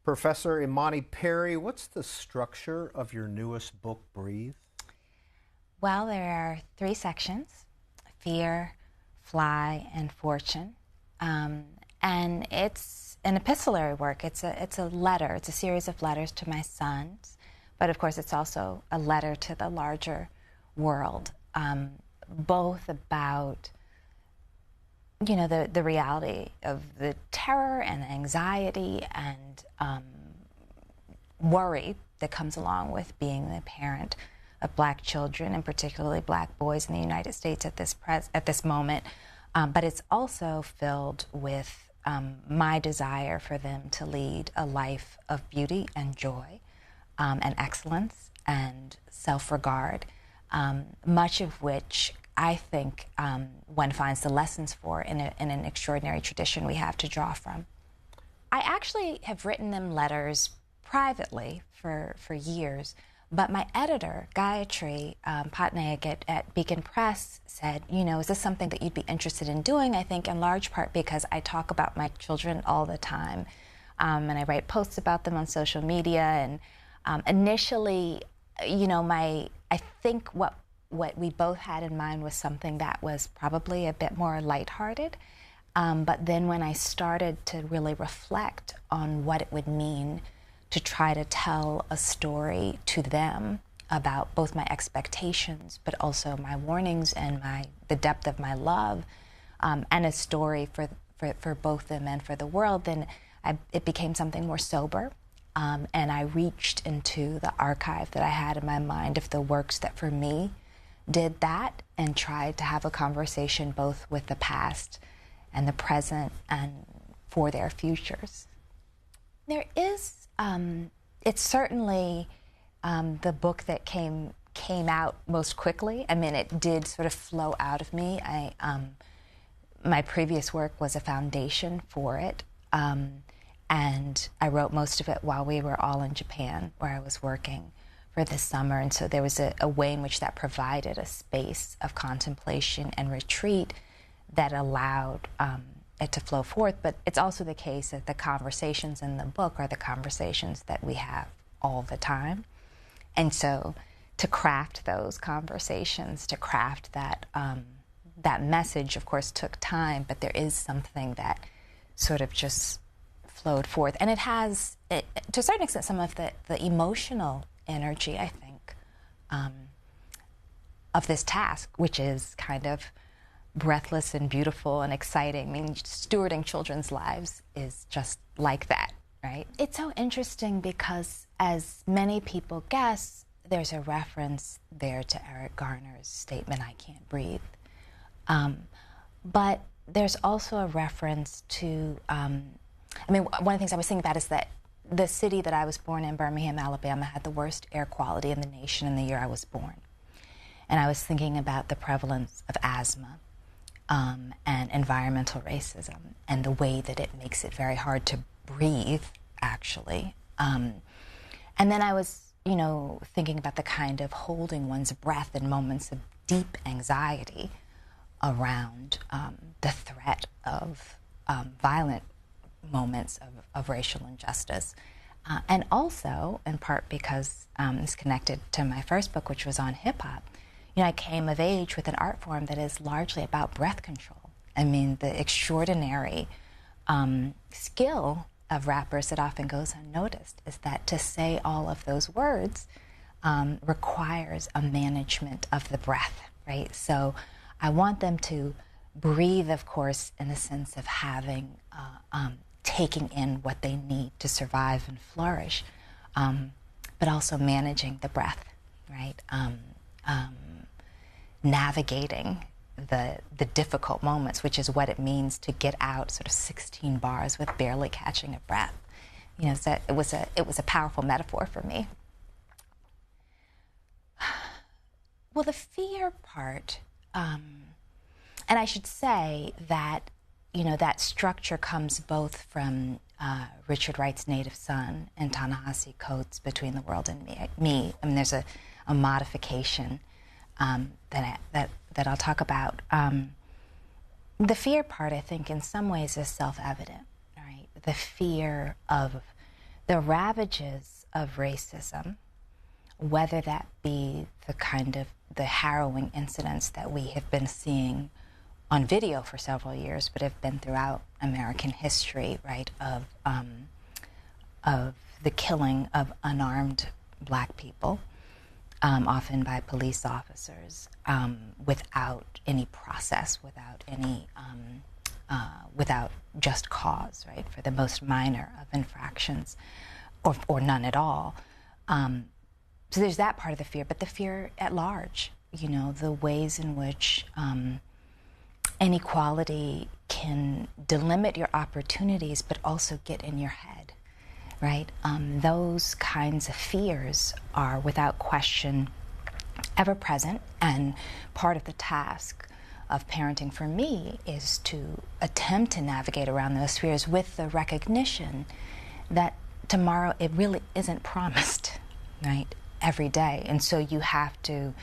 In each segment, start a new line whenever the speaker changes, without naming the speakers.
Professor Imani Perry, what's the structure of your newest book, Breathe?
Well, there are three sections: fear, fly, and fortune. And it's an epistolary work. It's a letter. It's a series of letters to my sons. But of course, it's also a letter to the larger world, both about, the reality of the terror and anxiety and worry that comes along with being the parent of Black children, and particularly Black boys in the United States at this moment. But it's also filled with my desire for them to lead a life of beauty and joy and excellence and self-regard, much of which I think one finds the lessons for in an extraordinary tradition we have to draw from. I actually have written them letters privately for years, but my editor, Gayatri Patnaik at Beacon Press, said, is this something that you'd be interested in doing? I think in large part because I talk about my children all the time, and I write posts about them on social media. And initially, I think what we both had in mind was something that was probably a bit more lighthearted. But then when I started to really reflect on what it would mean to try to tell a story to them about both my expectations, but also my warnings and the depth of my love, and a story for both them and for the world, then it became something more sober. And I reached into the archive that I had in my mind of the works that for me did that, and tried to have a conversation both with the past and the present and for their futures. There is, it's certainly the book that came out most quickly. I mean, it did sort of flow out of me. My previous work was a foundation for it, and I wrote most of it while we were all in Japan, where I was working for this summer. And so there was a way in which that provided a space of contemplation and retreat that allowed it to flow forth. But it's also the case that the conversations in the book are the conversations that we have all the time. And so to craft those conversations, to craft that message, of course, took time, but there is something that sort of just flowed forth. And it has, to a certain extent, some of the emotional energy, I think, of this task, which is kind of breathless and beautiful and exciting. I mean, stewarding children's lives is just like that, right? It's so interesting because, as many people guess, there's a reference there to Eric Garner's statement, "I can't breathe." But there's also a reference to, one of the things I was thinking about is that the city that I was born in, Birmingham, Alabama, had the worst air quality in the nation in the year I was born. And I was thinking about the prevalence of asthma and environmental racism and the way that it makes it very hard to breathe, actually. And then I was, thinking about the kind of holding one's breath in moments of deep anxiety around the threat of violent moments of racial injustice. And also, in part because it's connected to my first book, which was on hip-hop, I came of age with an art form that is largely about breath control. I mean, the extraordinary skill of rappers that often goes unnoticed is that to say all of those words requires a management of the breath, right? So I want them to breathe, of course, in the sense of having, taking in what they need to survive and flourish, but also managing the breath, right? Navigating the difficult moments, which is what it means to get out sort of 16 bars with barely catching a breath. So it was a powerful metaphor for me. Well, the fear part, and I should say that that structure comes both from Richard Wright's Native Son and Ta-Nehisi Coates' Between the World and Me. I mean, there's a modification that I'll talk about. The fear part, I think, in some ways is self-evident, right? The fear of the ravages of racism, whether that be the harrowing incidents that we have been seeing on video for several years, but have been throughout American history, right, of the killing of unarmed black people, often by police officers, without any process, without just cause, right, for the most minor of infractions, or none at all. So there's that part of the fear, but the fear at large, the ways in which inequality can delimit your opportunities, but also get in your head, right? Those kinds of fears are, without question, ever present, and part of the task of parenting for me is to attempt to navigate around those fears with the recognition that tomorrow it really isn't promised, right, every day. And so you have to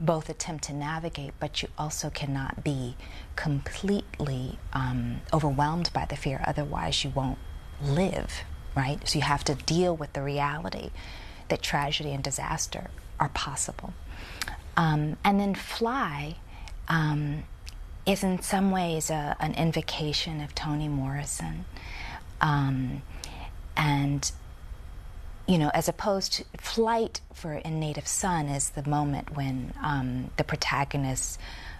both attempt to navigate, but you also cannot be completely overwhelmed by the fear, otherwise you won't live, right? So you have to deal with the reality that tragedy and disaster are possible. And then fly is in some ways an invocation of Toni Morrison. And as opposed to flight in Native Son is the moment when the protagonist,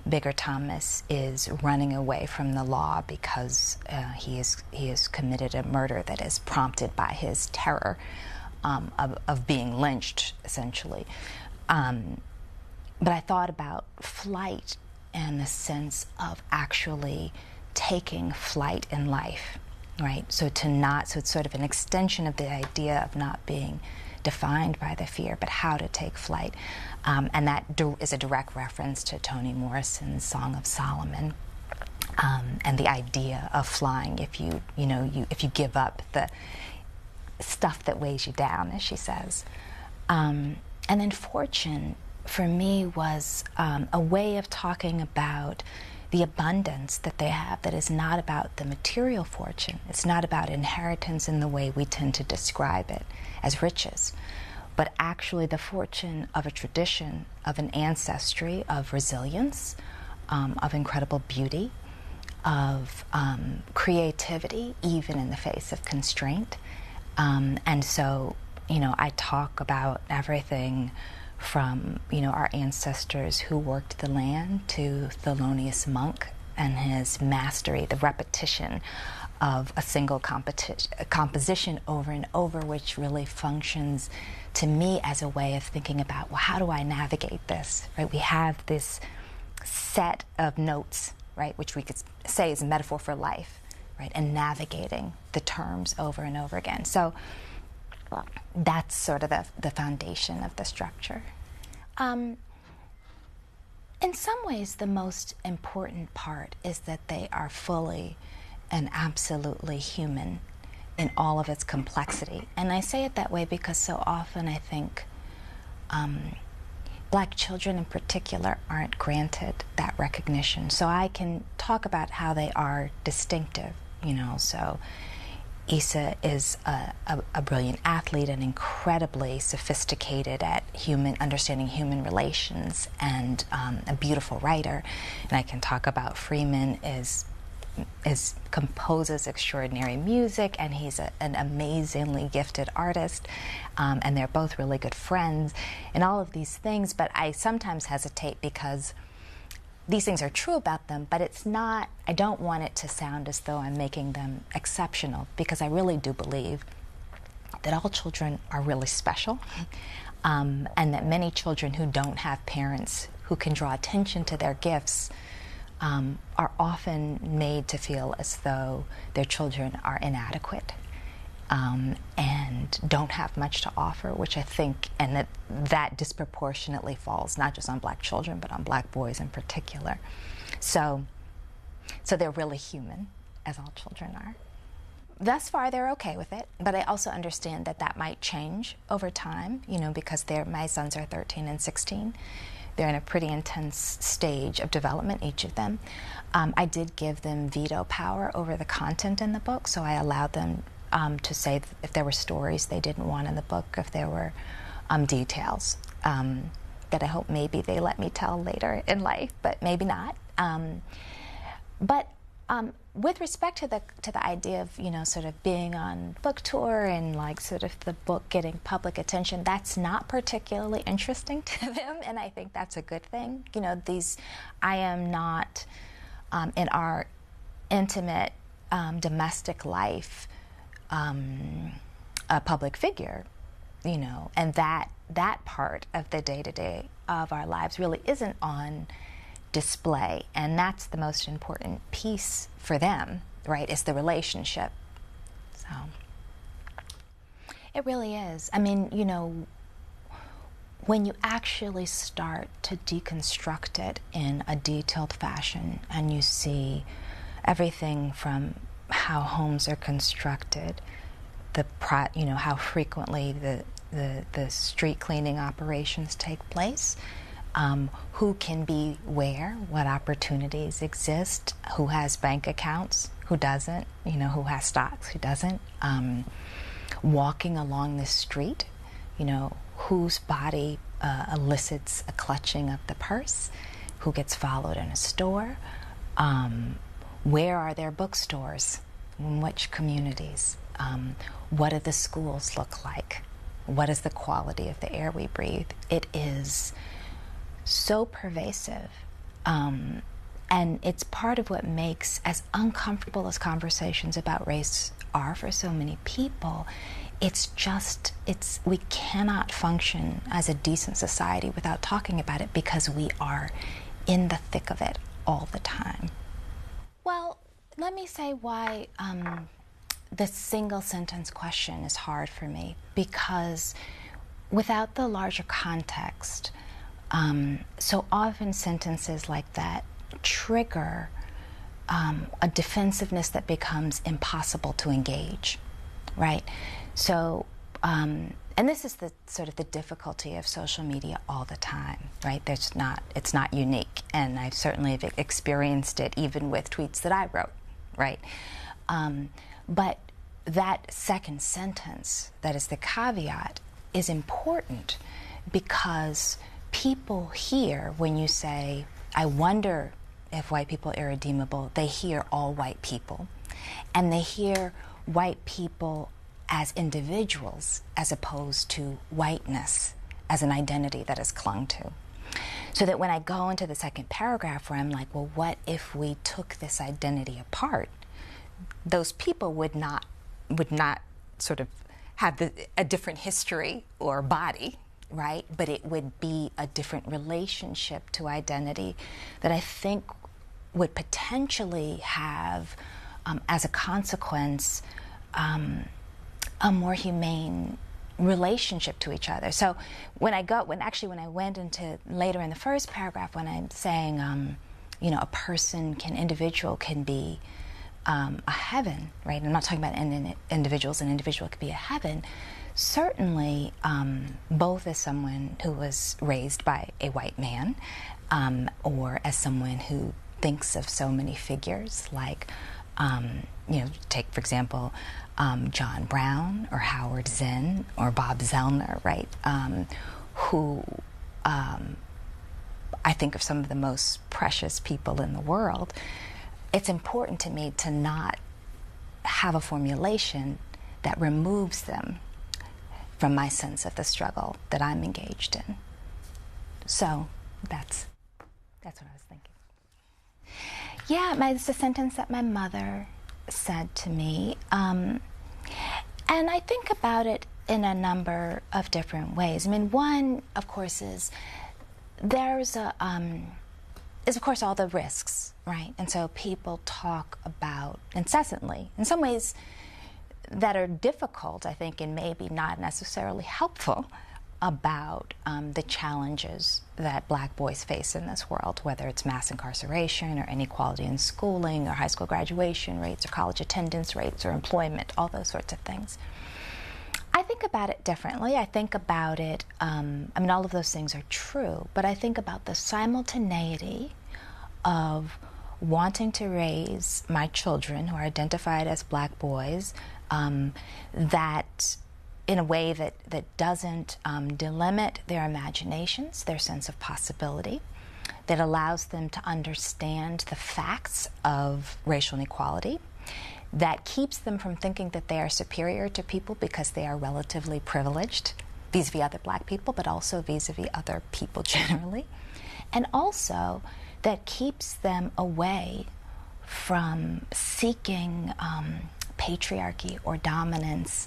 Bigger Thomas, is running away from the law because he has committed a murder that is prompted by his terror of being lynched, essentially. But I thought about flight in the sense of actually taking flight in life. Right, so it's sort of an extension of the idea of not being defined by the fear, but how to take flight, and that is a direct reference to Toni Morrison's Song of Solomon, and the idea of flying if you give up the stuff that weighs you down, as she says. And then fortune, for me, was a way of talking about the abundance that they have, that is not about the material fortune. It's not about inheritance in the way we tend to describe it as riches, but actually the fortune of a tradition, of an ancestry, of resilience, of incredible beauty, of creativity, even in the face of constraint. And so, I talk about everything from our ancestors who worked the land to Thelonious Monk and his mastery, the repetition of a single composition over and over, which really functions to me as a way of thinking about, well, how do I navigate this, right? We have this set of notes, right, which we could say is a metaphor for life, right, and navigating the terms over and over again. So that's sort of the foundation of the structure. In some ways, the most important part is that they are fully and absolutely human in all of its complexity. And I say it that way because so often I think Black children in particular aren't granted that recognition. So I can talk about how they are distinctive, so Issa is a brilliant athlete and incredibly sophisticated at understanding human relations, and a beautiful writer. And I can talk about Freeman composes extraordinary music, and he's an amazingly gifted artist, and they're both really good friends, and all of these things. But I sometimes hesitate because these things are true about them, but it's not, I don't want it to sound as though I'm making them exceptional, because I really do believe that all children are really special, and that many children who don't have parents who can draw attention to their gifts are often made to feel as though their children are inadequate and don't have much to offer, which I think, and that disproportionately falls not just on Black children, but on Black boys in particular. So they're really human, as all children are. Thus far, they're okay with it, but I also understand that might change over time, because my sons are 13 and 16. They're in a pretty intense stage of development, each of them. I did give them veto power over the content in the book, so I allowed them to say if there were stories they didn't want in the book, if there were details that I hope maybe they let me tell later in life, but maybe not. But with respect to the idea of, you know, sort of being on book tour and like sort of the book getting public attention, that's not particularly interesting to them, and I think that's a good thing. You know, I am not in our intimate domestic life a public figure, you know, and that part of the day-to-day of our lives really isn't on display, and that's the most important piece for them, right, is the relationship. So it really is. I mean, you know, when you actually start to deconstruct it in a detailed fashion and you see everything from how homes are constructed, you know, how frequently the street cleaning operations take place, who can be where, what opportunities exist, who has bank accounts, who doesn't, you know, who has stocks, who doesn't, walking along the street, you know, whose body elicits a clutching of the purse, who gets followed in a store, where are there bookstores, in which communities, what do the schools look like, what is the quality of the air we breathe. It is so pervasive, and it's part of what makes, as uncomfortable as conversations about race are for so many people, we cannot function as a decent society without talking about it, because we are in the thick of it all the time. Well, let me say why the single sentence question is hard for me, because without the larger context, so often sentences like that trigger a defensiveness that becomes impossible to engage, right? So, and this is the sort of the difficulty of social media all the time, right? It's not unique, and I certainly have experienced it even with tweets that I wrote, right? But that second sentence, that is the caveat, is important, because people hear when you say, I wonder if white people are irredeemable, they hear all white people, and they hear white people as individuals as opposed to whiteness as an identity that is clung to. So that when I go into the second paragraph where I'm like, well, what if we took this identity apart? Those people would not sort of have a different history or body, right? But it would be a different relationship to identity that I think would potentially have, as a consequence, a more humane relationship to each other. So when I went into later in the first paragraph, when I'm saying, you know, individual can be a heaven, right? I'm not talking about individuals. An individual could be a heaven. Certainly, both as someone who was raised by a white man, or as someone who thinks of so many figures like, you know, take for example, John Brown or Howard Zinn or Bob Zellner, right? Who I think of some of the most precious people in the world. It's important to me to not have a formulation that removes them from my sense of the struggle that I'm engaged in. So that's what I was thinking. Yeah, it's a sentence that my mother said to me, and I think about it in a number of different ways. I mean, one, of course, is of course all the risks, right? And so people talk about incessantly, in some ways that are difficult, I think, and maybe not necessarily helpful, about the challenges that black boys face in this world, whether it's mass incarceration or inequality in schooling or high school graduation rates or college attendance rates or employment, all those sorts of things. I think about it differently. I think about it, I mean, all of those things are true, but I think about the simultaneity of wanting to raise my children who are identified as black boys that in a way that doesn't delimit their imaginations, their sense of possibility, that allows them to understand the facts of racial inequality, that keeps them from thinking that they are superior to people because they are relatively privileged vis-a-vis other black people, but also vis-a-vis other people generally, and also that keeps them away from seeking patriarchy or dominance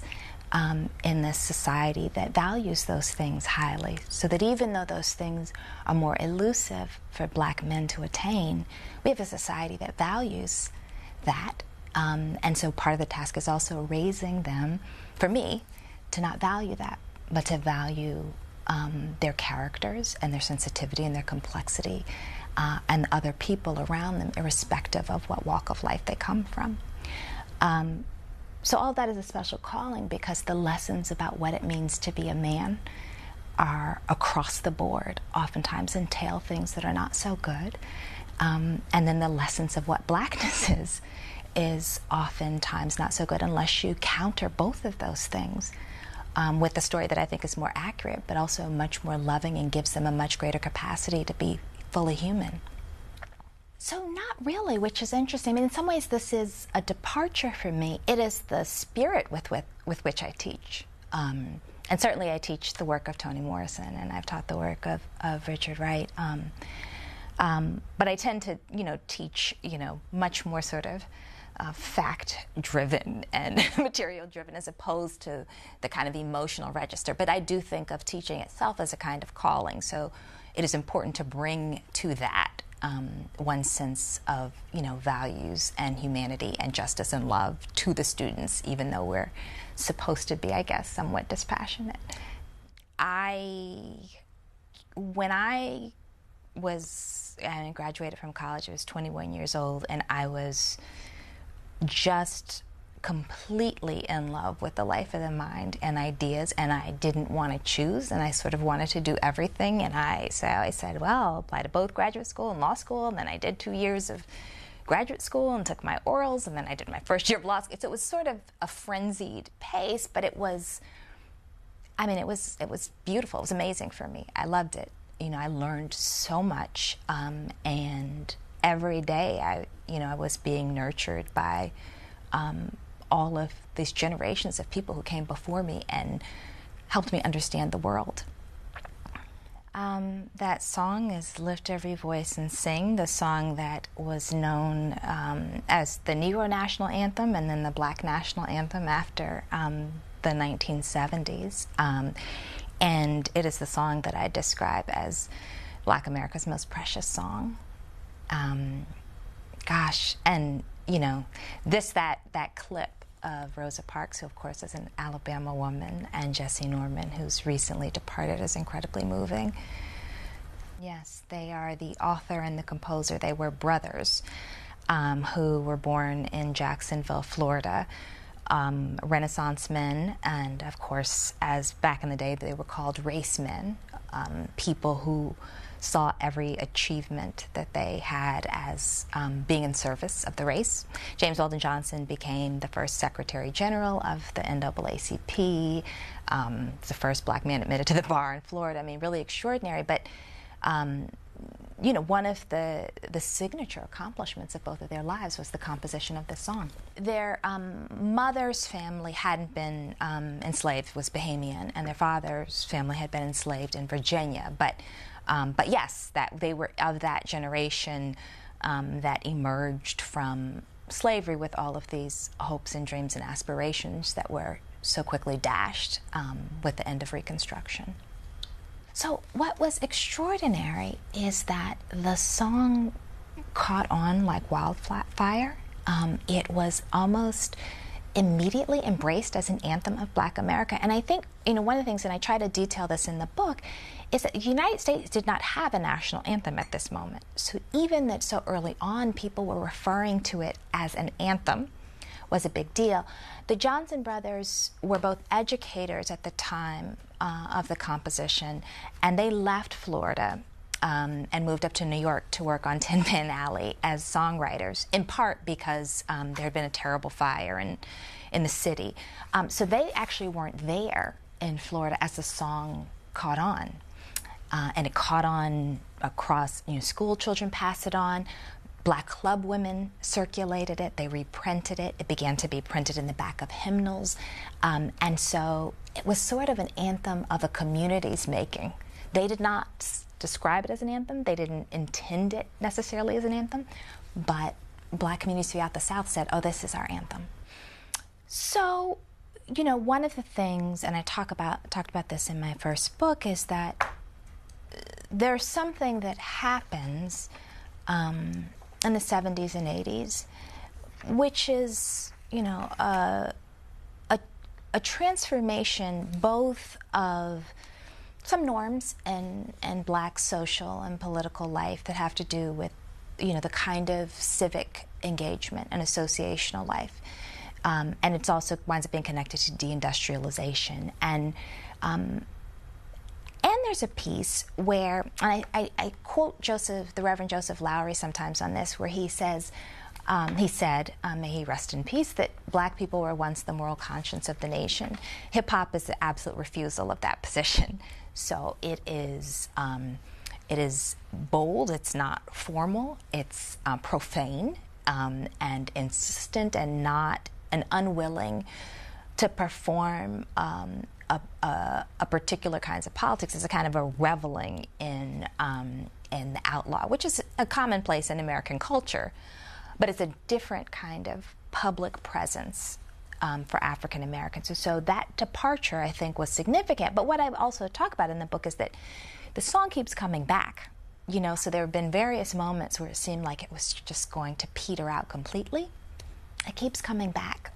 in this society that values those things highly, so that even though those things are more elusive for black men to attain, we have a society that values that. And so part of the task is also raising them, for me, to not value that, but to value their characters and their sensitivity and their complexity and other people around them, irrespective of what walk of life they come from. So all that is a special calling, because the lessons about what it means to be a man are across the board, oftentimes entail things that are not so good. And then the lessons of what blackness is oftentimes not so good unless you counter both of those things with a story that I think is more accurate, but also much more loving and gives them a much greater capacity to be fully human. So not really, which is interesting. I mean, in some ways this is a departure for me. It is the spirit with which I teach. And certainly I teach the work of Toni Morrison, and I've taught the work of Richard Wright. But I tend to, teach, much more sort of fact-driven and material-driven, as opposed to the kind of emotional register. But I do think of teaching itself as a kind of calling. So it is important to bring to that one sense of, values and humanity and justice and love to the students, even though we're supposed to be, I guess, somewhat dispassionate. When I graduated from college, I was 21 years old, and I was just completely in love with the life of the mind and ideas, and I didn't want to choose, and I sort of wanted to do everything. And I said, well, I'll apply to both graduate school and law school, and then I did 2 years of graduate school and took my orals, and then I did my first year of law school. So it was sort of a frenzied pace, but it was beautiful. It was amazing for me. I loved it. I learned so much, and every day I was being nurtured by all of these generations of people who came before me and helped me understand the world. That song is Lift Every Voice and Sing, the song that was known as the Negro National Anthem and then the Black National Anthem after the 1970s. And it is the song that I describe as Black America's most precious song. And that clip of Rosa Parks, who of course is an Alabama woman, and Jesse Norman, who's recently departed, is incredibly moving. Yes, they are the author and the composer. They were brothers who were born in Jacksonville, Florida, Renaissance men, and of course, as back in the day they were called race men, people who saw every achievement that they had as being in service of the race. James Weldon Johnson became the first Secretary General of the NAACP, the first black man admitted to the bar in Florida. I mean, really extraordinary. But one of the signature accomplishments of both of their lives was the composition of this song. Their mother's family hadn't been enslaved, was Bahamian, and their father's family had been enslaved in Virginia. But yes, that they were of that generation that emerged from slavery with all of these hopes and dreams and aspirations that were so quickly dashed with the end of Reconstruction. So what was extraordinary is that the song caught on like wildfire. It was almost immediately embraced as an anthem of Black America. And I think, one of the things, and I try to detail this in the book, is that the United States did not have a national anthem at this moment. So even that so early on people were referring to it as an anthem was a big deal. The Johnson brothers were both educators at the time of the composition, and they left Florida and moved up to New York to work on Tin Pan Alley as songwriters, in part because there had been a terrible fire in the city. So they actually weren't there in Florida as the song caught on. And it caught on across, school children passed it on. Black club women circulated it. They reprinted it. It began to be printed in the back of hymnals. And so it was sort of an anthem of a community's making. They did not describe it as an anthem. They didn't intend it necessarily as an anthem. But Black communities throughout the South said, oh, this is our anthem. So, one of the things, and I talked about this in my first book, is that there's something that happens in the 70s and 80s, which is, a transformation both of some norms in Black social and political life that have to do with, the kind of civic engagement and associational life. And it's also winds up being connected to deindustrialization. And there's a piece where, and I quote the Reverend Joseph Lowry sometimes on this, where he says, he said, may he rest in peace, that Black people were once the moral conscience of the nation. Hip-hop is the absolute refusal of that position. So it is bold, it's not formal, it's profane and insistent and unwilling to perform a particular kinds of politics. Is a kind of a reveling in the outlaw, which is a commonplace in American culture, but it's a different kind of public presence for African Americans. So that departure, I think, was significant. But what I also talk about in the book is that the song keeps coming back. So there have been various moments where it seemed like it was just going to peter out completely. It keeps coming back,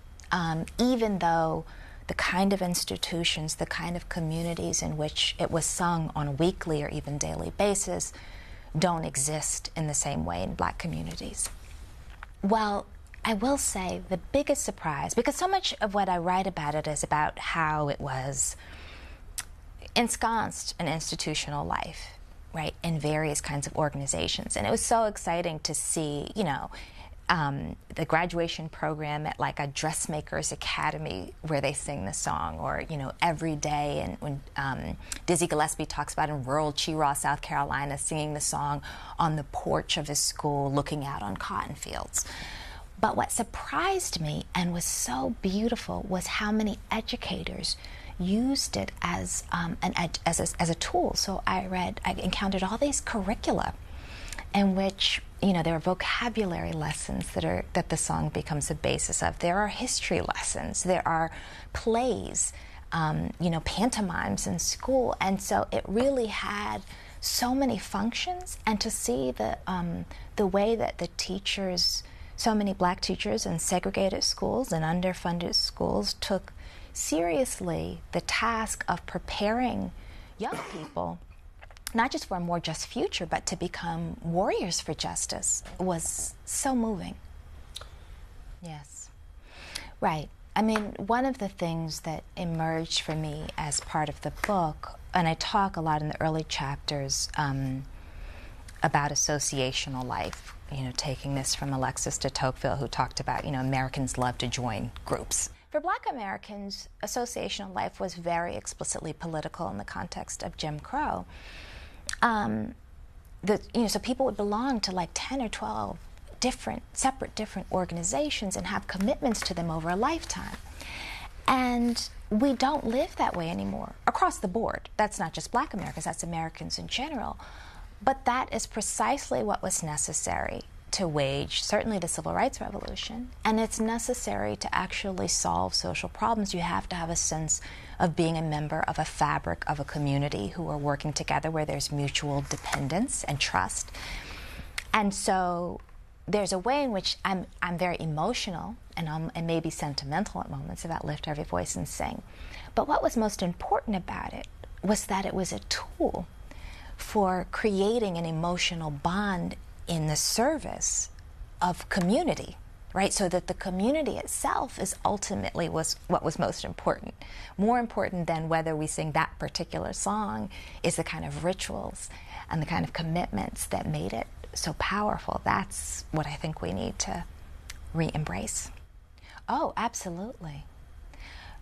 even though the kind of institutions, the kind of communities in which it was sung on a weekly or even daily basis don't exist in the same way in Black communities. Well, I will say the biggest surprise, because so much of what I write about it is about how it was ensconced in institutional life, right, in various kinds of organizations. And it was so exciting to see, the graduation program at like a dressmaker's academy where they sing the song, or every day, and when Dizzy Gillespie talks about in rural Chiraw, South Carolina, singing the song on the porch of his school looking out on cotton fields. But what surprised me and was so beautiful was how many educators used it as a tool. So I encountered all these curricula in which there are vocabulary lessons that the song becomes a basis of. There are history lessons. There are plays, pantomimes in school. And so it really had so many functions. And to see the way that the teachers, so many Black teachers in segregated schools and underfunded schools, took seriously the task of preparing young people not just for a more just future, but to become warriors for justice, was so moving. Yes. Right. I mean, one of the things that emerged for me as part of the book, and I talk a lot in the early chapters about associational life, taking this from Alexis de Tocqueville, who talked about, Americans love to join groups. For Black Americans, associational life was very explicitly political in the context of Jim Crow. So people would belong to like 10 or 12 separate different organizations and have commitments to them over a lifetime. And we don't live that way anymore across the board. That's not just Black Americans, that's Americans in general. But that is precisely what was necessary to wage certainly the Civil Rights Revolution, and it's necessary to actually solve social problems. You have to have a sense of being a member of a fabric of a community who are working together, where there's mutual dependence and trust. And so there's a way in which I'm very emotional and maybe sentimental at moments about Lift Every Voice and Sing. But what was most important about it was that it was a tool for creating an emotional bond in the service of community, right? So that the community itself is ultimately was what was most important. More important than whether we sing that particular song is the kind of rituals and the kind of commitments that made it so powerful. That's what I think we need to re-embrace. Oh, absolutely.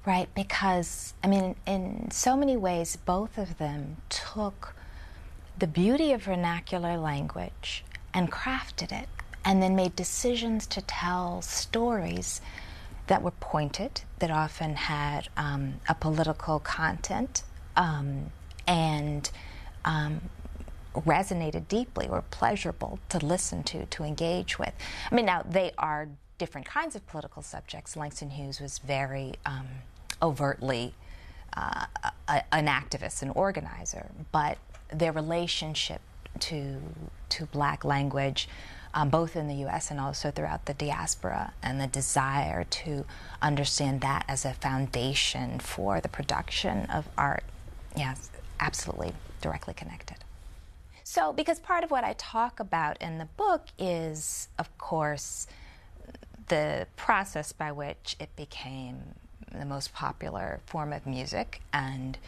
Right, because, I mean, in so many ways, both of them took the beauty of vernacular language and crafted it, and then made decisions to tell stories that were pointed, that often had a political content, and resonated deeply, or pleasurable to listen to engage with. I mean, now they are different kinds of political subjects. Langston Hughes was very overtly an activist, an organizer, but their relationship to Black language, both in the U.S. and also throughout the diaspora, and the desire to understand that as a foundation for the production of art, yes, absolutely directly connected. So, because part of what I talk about in the book is, of course, the process by which it became the most popular form of music and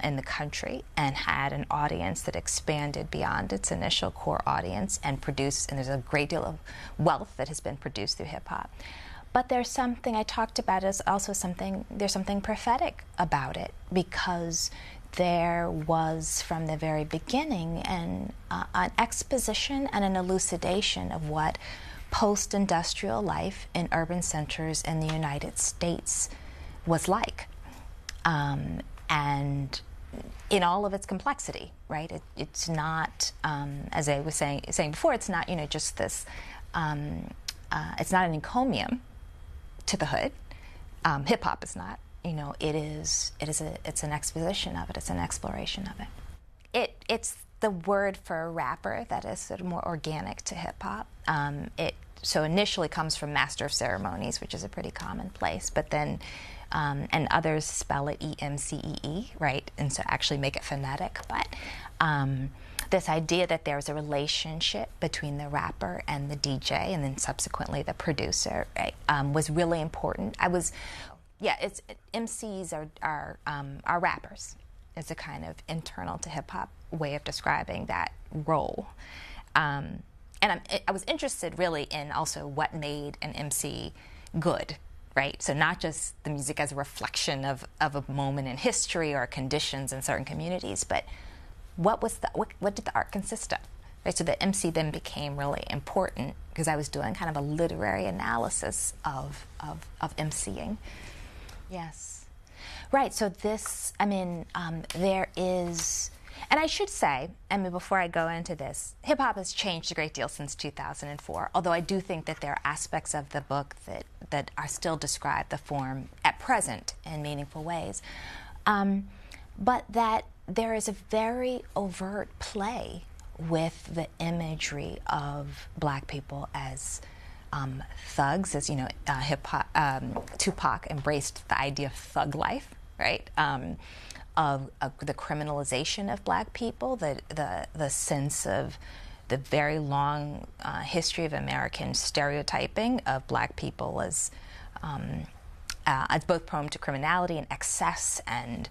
in the country, and had an audience that expanded beyond its initial core audience and produced, and there's a great deal of wealth that has been produced through hip-hop. But there's something I talked about as also there's something prophetic about it, because there was from the very beginning an exposition and an elucidation of what post-industrial life in urban centers in the United States was like, and in all of its complexity, right? It's not, as I was saying before, it's not, just this. It's not an encomium to the hood. Hip hop is not. It's an exposition of it. It's an exploration of it. It's the word for a rapper that is sort of more organic to hip hop. It so initially comes from Master of Ceremonies, which is a pretty common place, but then and others spell it E-M-C-E-E, right? And so actually make it phonetic. But this idea that there's a relationship between the rapper and the DJ, and then subsequently the producer, right, was really important. It's MCs are rappers. It's a kind of internal to hip hop way of describing that role. And I was interested really in also what made an MC good, right? So not just the music as a reflection of a moment in history or conditions in certain communities, but what did the art consist of? Right? So the MC then became really important because I was doing kind of a literary analysis of MCing. Yes. Right, so this, there is, and I should say, before I go into this, hip-hop has changed a great deal since 2004, although I do think that there are aspects of the book that are still describe the form at present in meaningful ways. But that there is a very overt play with the imagery of Black people as thugs, as hip-hop, Tupac embraced the idea of thug life, right? Of the criminalization of Black people, the sense of the very long history of American stereotyping of Black people as both prone to criminality and excess and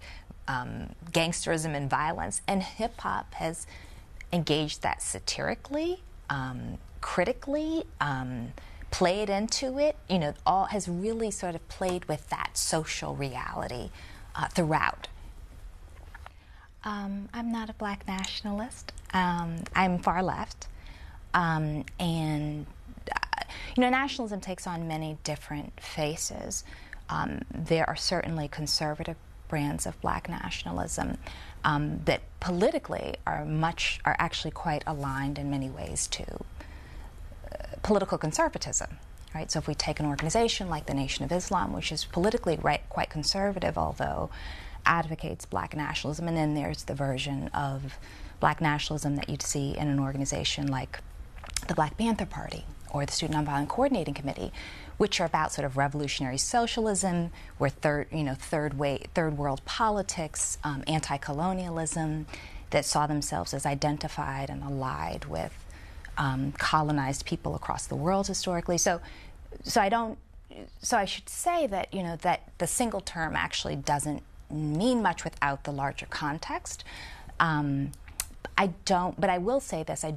gangsterism and violence. And hip-hop has engaged that satirically, critically, played into it, has really sort of played with that social reality throughout. I'm not a Black nationalist. I'm far left. Nationalism takes on many different faces. There are certainly conservative brands of Black nationalism that politically are actually quite aligned in many ways to political conservatism, right? So if we take an organization like the Nation of Islam, which is politically quite conservative, although advocates Black nationalism, and then there's the version of Black nationalism that you'd see in an organization like the Black Panther Party or the Student Nonviolent Coordinating Committee, which are about sort of revolutionary socialism, where third world politics, anti-colonialism, that saw themselves as identified and allied with colonized people across the world historically. So So I don't. So I should say that that the single term actually doesn't mean much without the larger context. I don't, but I will say this, I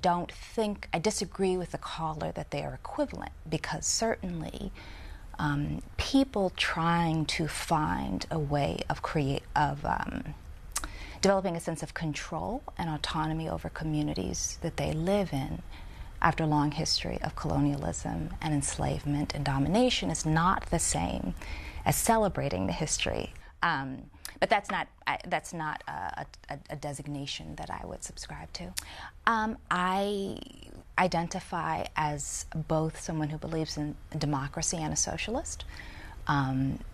disagree with the caller that they are equivalent, because certainly people trying to find a way of developing a sense of control and autonomy over communities that they live in after a long history of colonialism and enslavement and domination is not the same as celebrating the history. But that's not a designation that I would subscribe to. I identify as both someone who believes in democracy and a socialist,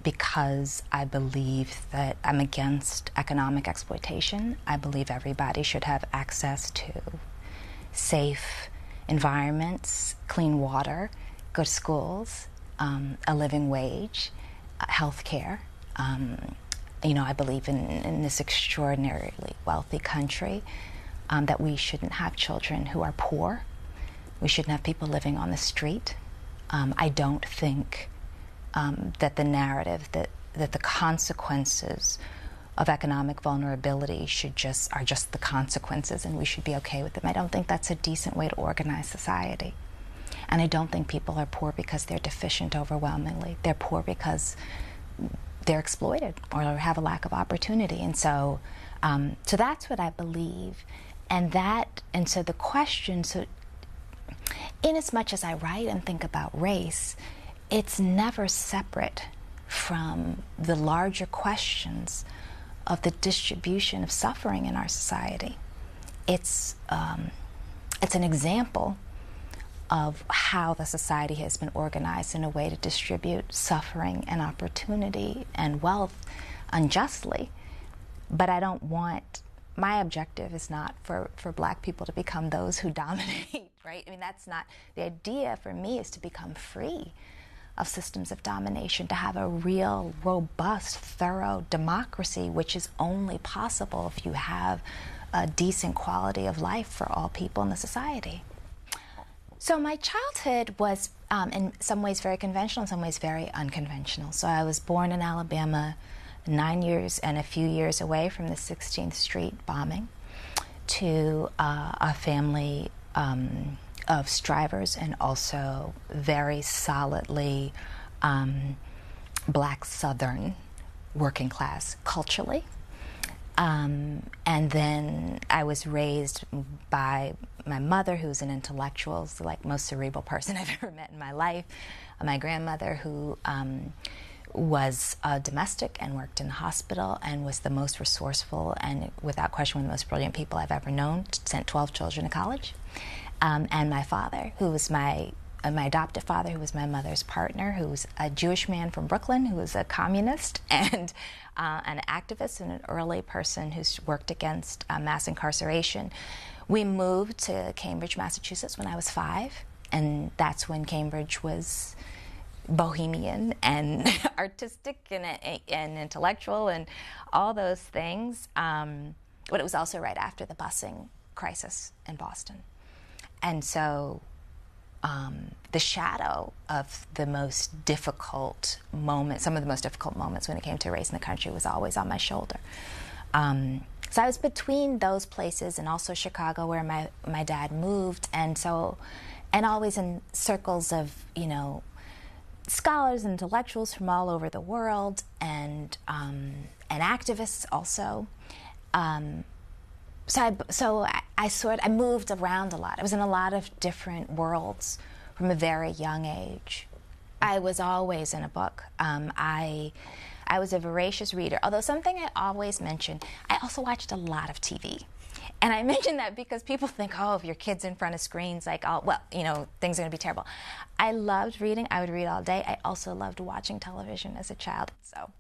because I believe that I'm against economic exploitation. I believe everybody should have access to safe environments, clean water, good schools, a living wage, health care. I believe in this extraordinarily wealthy country, that we shouldn't have children who are poor. We shouldn't have people living on the street. I don't think that the narrative that the consequences of economic vulnerability are just the consequences and we should be okay with them. I don't think that's a decent way to organize society. And I don't think people are poor because they're deficient overwhelmingly. They're poor because they're exploited or have a lack of opportunity. And so that's what I believe. And so the question, in as much as I write and think about race, it's never separate from the larger questions of the distribution of suffering in our society. It's an example of how the society has been organized in a way to distribute suffering and opportunity and wealth unjustly. But my objective is not for Black people to become those who dominate, right? I mean, that's not, the idea for me is to become free of systems of domination, to have a real, robust, thorough democracy, which is only possible if you have a decent quality of life for all people in the society. So my childhood was in some ways very conventional, in some ways very unconventional. So I was born in Alabama, 9 years and a few years away from the 16th Street bombing, to a family of strivers and also very solidly Black Southern working class culturally. And then I was raised by my mother, who's an intellectual, the most cerebral person I've ever met in my life. My grandmother, who was a domestic and worked in the hospital and was the most resourceful and without question one of the most brilliant people I've ever known, sent 12 children to college. And my father, who was my adoptive father, who was my mother's partner, who was a Jewish man from Brooklyn, who was a communist and an activist and an early person who's worked against mass incarceration. We moved to Cambridge, Massachusetts when I was 5, and that's when Cambridge was bohemian and artistic and intellectual and all those things. But it was also right after the busing crisis in Boston. And so the shadow of the most difficult moments, some of the most difficult moments when it came to race in the country, was always on my shoulder. So I was between those places and also Chicago, where my dad moved, and always in circles of, scholars and intellectuals from all over the world, and activists also. So I moved around a lot. I was in a lot of different worlds from a very young age. I was always in a book. I was a voracious reader, although something I always mention, I also watched a lot of TV. And I mention that because people think, oh, if your kid's in front of screens, things are going to be terrible. I loved reading. I would read all day. I also loved watching television as a child. So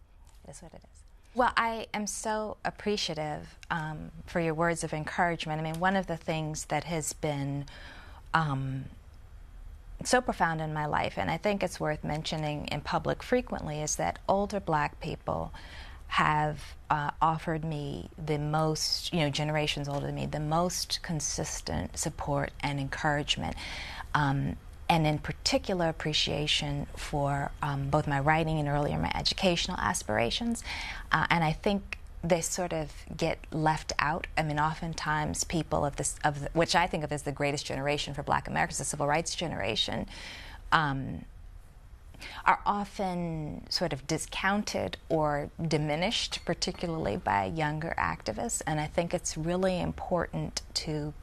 it is what it is. Well, I am so appreciative for your words of encouragement. I mean, one of the things that has been so profound in my life, and I think it's worth mentioning in public frequently, is that older Black people have offered me the most, generations older than me, the most consistent support and encouragement. And in particular, particular appreciation for both my writing and earlier my educational aspirations, and I think they sort of get left out. I mean, oftentimes people which I think of as the greatest generation for Black Americans, the Civil Rights generation, are often sort of discounted or diminished, particularly by younger activists. And I think it's really important to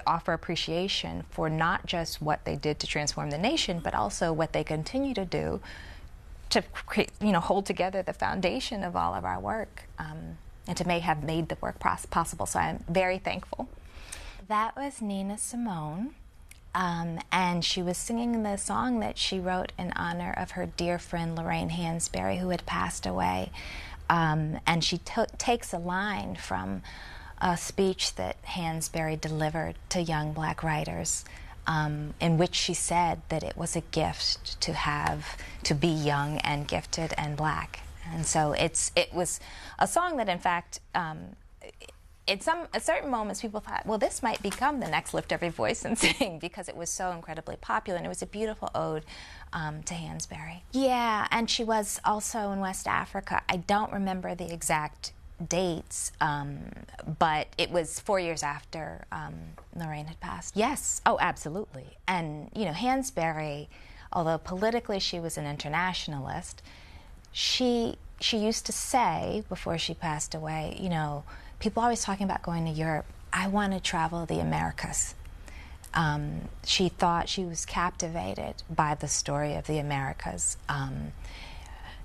offer appreciation for not just what they did to transform the nation, but also what they continue to do to create, hold together the foundation of all of our work, and to have made the work possible. So I'm very thankful. That was Nina Simone, and she was singing the song that she wrote in honor of her dear friend Lorraine Hansberry, who had passed away. And she takes a line from a speech that Hansberry delivered to young Black writers, in which she said that it was a gift to be young and gifted and Black. And so it was a song that, in fact, at certain moments people thought, well, this might become the next Lift Every Voice and Sing, because it was so incredibly popular, and it was a beautiful ode to Hansberry. Yeah, and she was also in West Africa. I don't remember the exact dates, but it was 4 years after Lorraine had passed. Yes, oh, absolutely. And, Hansberry, although politically she was an internationalist, she used to say, before she passed away, people always talking about going to Europe. I want to travel the Americas. She thought she was captivated by the story of the Americas.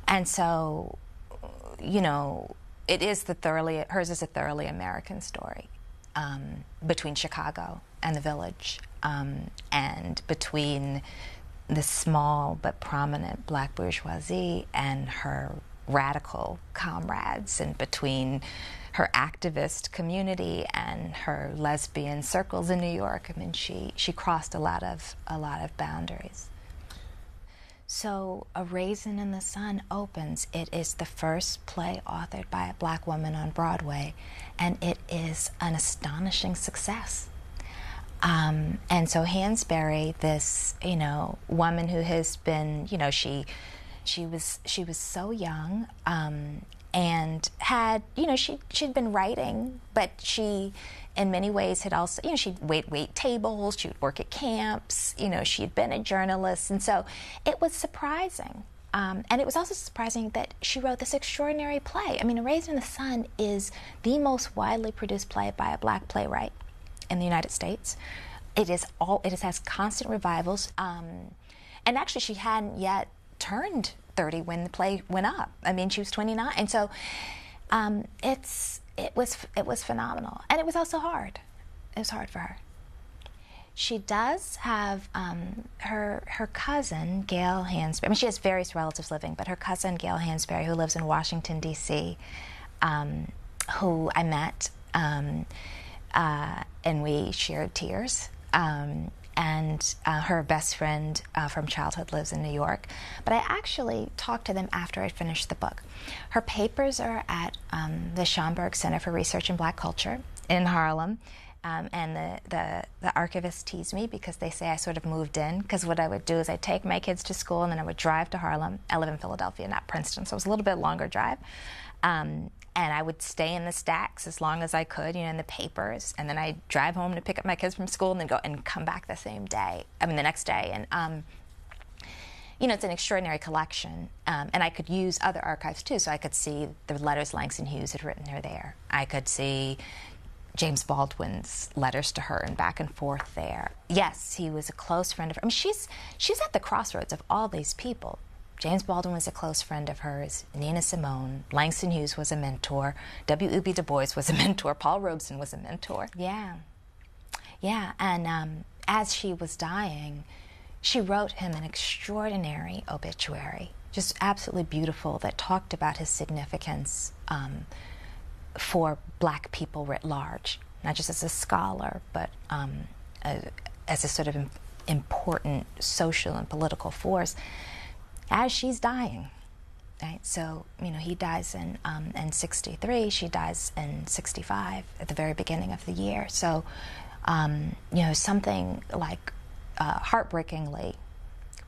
And so, hers is a thoroughly American story, between Chicago and the Village, and between the small but prominent Black bourgeoisie and her radical comrades, and between her activist community and her lesbian circles in New York. I mean, she crossed a lot of boundaries. So A Raisin in the Sun opens. It is the first play authored by a Black woman on Broadway, and it is an astonishing success. And so Hansberry, this, woman who has been, she was so young, and had, she'd been writing, but she, in many ways, had also, she'd wait tables, she would work at camps, she had been a journalist, and so it was surprising. And it was also surprising that she wrote this extraordinary play. I mean, A Raisin in the Sun is the most widely produced play by a Black playwright in the United States. It has constant revivals, and actually she hadn't yet turned 30 when the play went up. I mean, she was 29, and so it was phenomenal, and it was also hard. It was hard for her. She does have her cousin Gail Hansberry. I mean, she has various relatives living, but her cousin Gail Hansberry, who lives in Washington D.C., who I met, and we shared tears. And her best friend from childhood lives in New York. But I actually talked to them after I finished the book. Her papers are at the Schomburg Center for Research in Black Culture in Harlem. And the archivists tease me because they say I sort of moved in, because what I would do is I'd take my kids to school and then I would drive to Harlem. I live in Philadelphia, not Princeton, so it was a little bit longer drive. And I would stay in the stacks as long as I could, in the papers. And then I'd drive home to pick up my kids from school and then go and come back the next day. And, it's an extraordinary collection. And I could use other archives, too. So I could see the letters Langston Hughes had written her there. I could see James Baldwin's letters to her and back and forth there. Yes, he was a close friend of her. I mean, she's at the crossroads of all these people. James Baldwin was a close friend of hers, Nina Simone, Langston Hughes was a mentor, W.E.B. Du Bois was a mentor, Paul Robeson was a mentor. Yeah, and as she was dying, she wrote him an extraordinary obituary, just absolutely beautiful, that talked about his significance for Black people writ large, not just as a scholar, but as a sort of important social and political force. As she's dying, right? So, he dies in 63, she dies in 65 at the very beginning of the year. So, something like heartbreakingly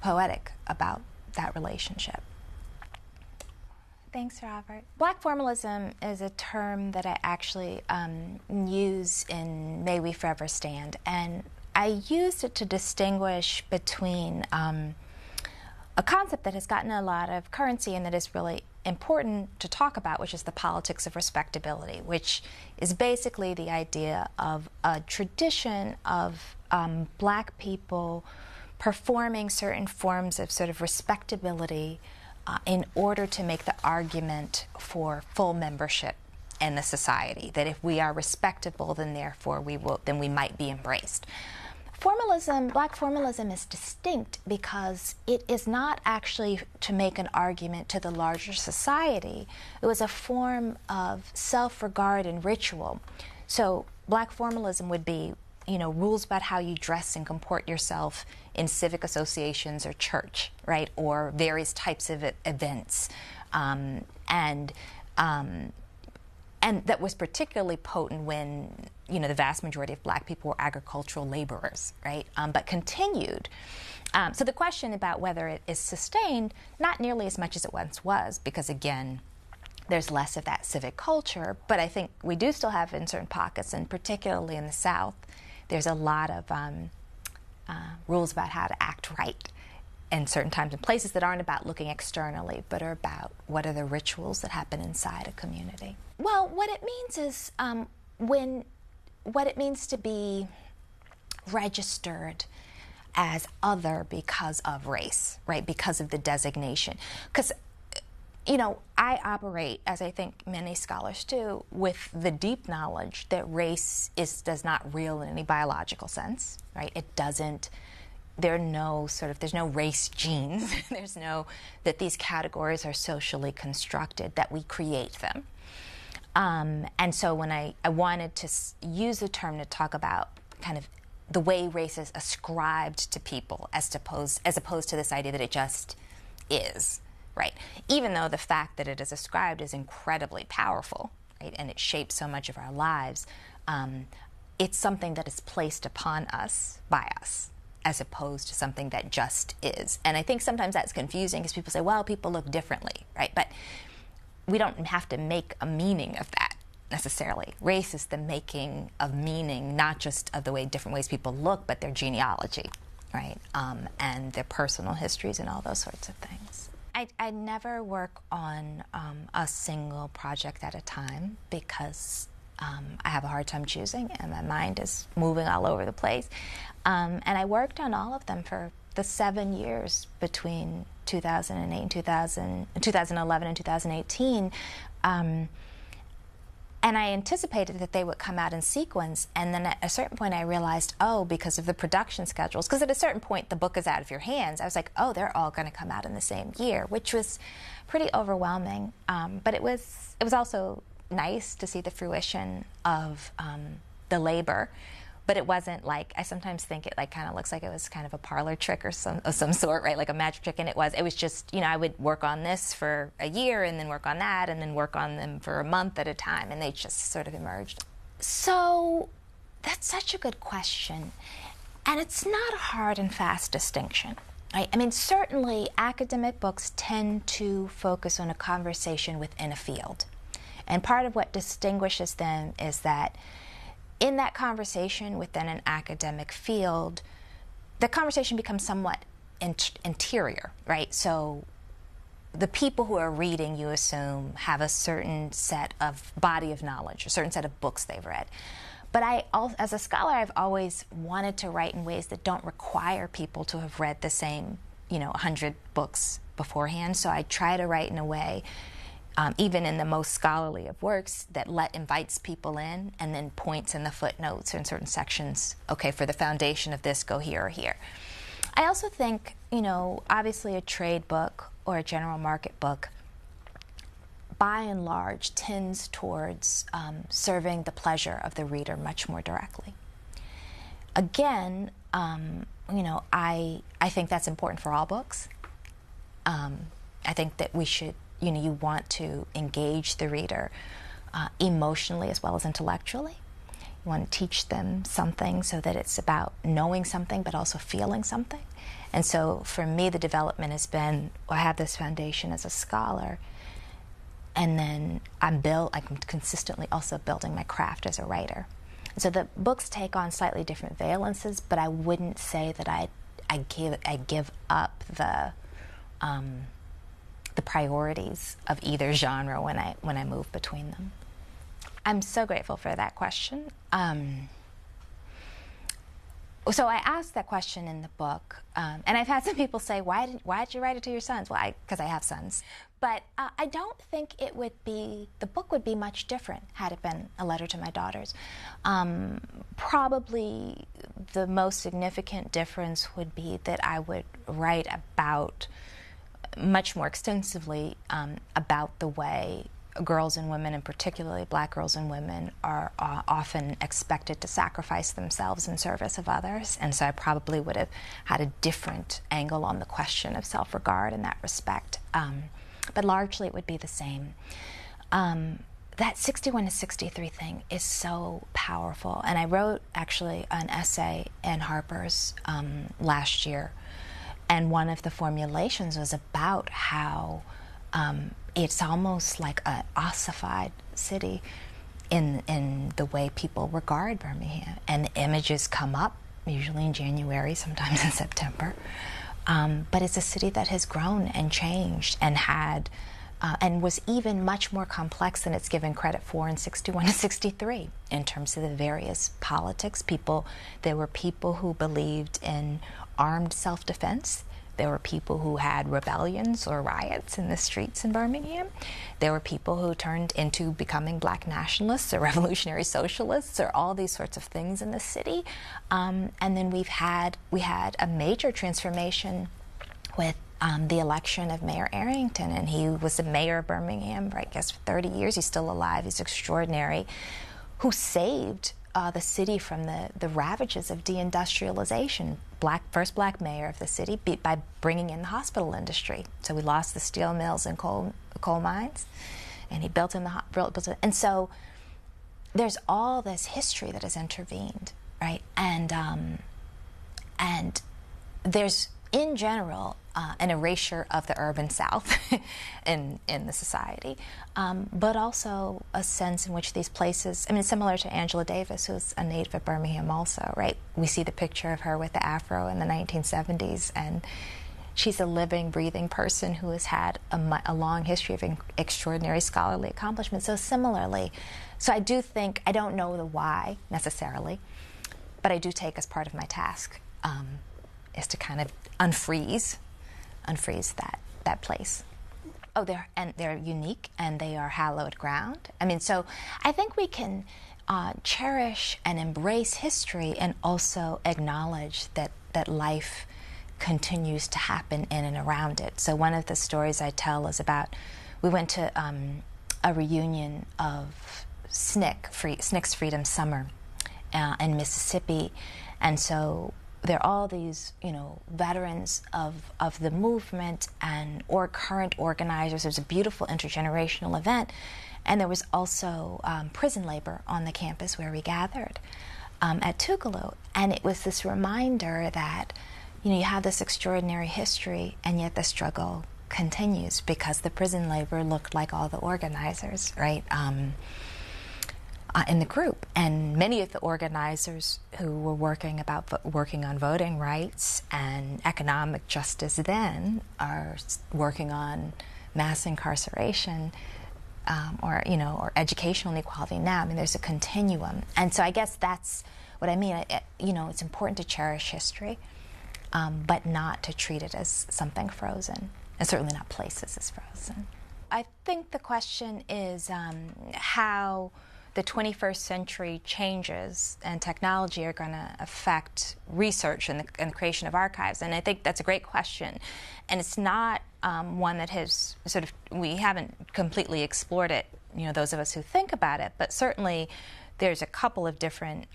poetic about that relationship. Thanks, Robert. Black formalism is a term that I actually use in May We Forever Stand, and I used it to distinguish between a concept that has gotten a lot of currency and that is really important to talk about, which is the politics of respectability, which is basically the idea of a tradition of Black people performing certain forms of sort of respectability in order to make the argument for full membership in the society, that if we are respectable, then therefore we might be embraced. Formalism, Black formalism, is distinct because it is not actually to make an argument to the larger society. It was a form of self-regard and ritual. So Black formalism would be, rules about how you dress and comport yourself in civic associations or church, right, or various types of events, and that was particularly potent when, the vast majority of Black people were agricultural laborers, right, but continued. So the question about whether it is sustained, not nearly as much as it once was, because again, there's less of that civic culture, but I think we do still have in certain pockets, and particularly in the South, there's a lot of rules about how to act right in certain times and places that aren't about looking externally, but are about what are the rituals that happen inside a community. Well, what it means is what it means to be registered as other because of race, right? Because of the designation. Because, I operate, as I think many scholars do, with the deep knowledge that race does not real in any biological sense, right? It doesn't. There's no race genes. There's no, that these categories are socially constructed, that we create them. And so when I wanted to use the term to talk about kind of the way race is ascribed to people as opposed to this idea that it just is, right? Even though the fact that it is ascribed is incredibly powerful, right, and it shapes so much of our lives, it's something that is placed upon us by us, as opposed to something that just is. And I think sometimes that's confusing because people say, well, people look differently, right? But we don't have to make a meaning of that necessarily. Race is the making of meaning, not just of the way different ways people look, but their genealogy, right? And their personal histories and all those sorts of things. I never work on a single project at a time because I have a hard time choosing and my mind is moving all over the place. And I worked on all of them for the 7 years between 2008 and 2011 and 2018. And I anticipated that they would come out in sequence, and then at a certain point I realized, because of the production schedules, because at a certain point the book is out of your hands, I was like, they're all going to come out in the same year, which was pretty overwhelming. But it was also nice to see the fruition of the labor. But it wasn't like, I sometimes think it kind of looks like it was kind of a parlor trick or some sort, right? Like a magic trick. And it was just, I would work on this for a year and then work on that and then work on them for a month at a time. And they just sort of emerged. So that's such a good question. And it's not a hard and fast distinction, right? I mean, certainly academic books tend to focus on a conversation within a field. And part of what distinguishes them is that in that conversation within an academic field, the conversation becomes somewhat interior, right? So the people who are reading, you assume, have a certain set of body of knowledge, a certain set of books they've read. But as a scholar, I've always wanted to write in ways that don't require people to have read the same, 100 books beforehand. So I try to write in a way, even in the most scholarly of works, that invites people in and then points in the footnotes or in certain sections, okay, for the foundation of this, go here or here. I also think, obviously a trade book or a general market book, by and large, tends towards serving the pleasure of the reader much more directly. Again, I think that's important for all books. I think that we should, you want to engage the reader emotionally as well as intellectually. You want to teach them something so that it's about knowing something but also feeling something. And so for me, the development has been, I have this foundation as a scholar, and then I'm consistently also building my craft as a writer. So the books take on slightly different valences, but I wouldn't say that I give up the priorities of either genre when I move between them. I'm so grateful for that question. So I asked that question in the book, and I've had some people say, why did you write it to your sons? Well, because I have sons. But I don't think the book would be much different had it been a letter to my daughters. Probably the most significant difference would be that I would write about, much more extensively, about the way girls and women, and particularly black girls and women, are often expected to sacrifice themselves in service of others. And so I probably would have had a different angle on the question of self-regard in that respect. But largely it would be the same. That 61 to 63 thing is so powerful. And I wrote actually an essay in Harper's last year. And one of the formulations was about how it's almost like an ossified city in the way people regard Birmingham. And the images come up, usually in January, sometimes in September. But it's a city that has grown and changed and and was even much more complex than it's given credit for in 61 to 63 in terms of the various politics. There were people who believed in armed self-defense. There were people who had rebellions or riots in the streets in Birmingham. There were people who turned into becoming black nationalists or revolutionary socialists or all these sorts of things in the city. And then we had a major transformation with the election of Mayor Arrington, and he was the mayor of Birmingham for, I guess, 30 years. He's still alive. He's extraordinary, who saved the city from the ravages of deindustrialization. First black mayor of the city, by bringing in the hospital industry. So we lost the steel mills and coal mines, and he built it. And so there's all this history that has intervened, right? And there's, in general, an erasure of the urban South in the society, but also a sense in which these places, I mean, similar to Angela Davis, who's a native of Birmingham also, right? We see the picture of her with the afro in the 1970s, and she's a living, breathing person who has had a long history of extraordinary scholarly accomplishment. So similarly, I do think, I don't know the why necessarily, but I do take as part of my task is to kind of unfreeze that place. Oh, they're unique, and they are hallowed ground. I mean, so I think we can cherish and embrace history and also acknowledge that life continues to happen in and around it. So one of the stories I tell is about, we went to a reunion of SNCC's Freedom Summer in Mississippi, and so there are all these, veterans of the movement or current organizers. It was a beautiful intergenerational event, and there was also prison labor on the campus where we gathered at Tougaloo, and it was this reminder that, you have this extraordinary history, and yet the struggle continues because the prison labor looked like all the organizers, right? In the group, and many of the organizers who were working on voting rights and economic justice then are working on mass incarceration or educational inequality now. I mean, there's a continuum, and so I guess that's what I mean. It's important to cherish history, but not to treat it as something frozen, and certainly not places as frozen. I think the question is how the 21st century changes and technology are going to affect research and the creation of archives. And I think that's a great question. And it's not one that has we haven't completely explored it, those of us who think about it, but certainly there's a couple of different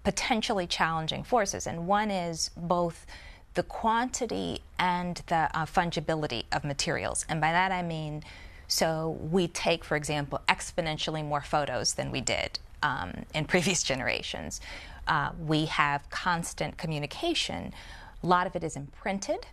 potentially challenging forces. And one is both the quantity and the fungibility of materials. And by that I mean, so we take, for example, exponentially more photos than we did in previous generations. We have constant communication A lot of it is imprinted.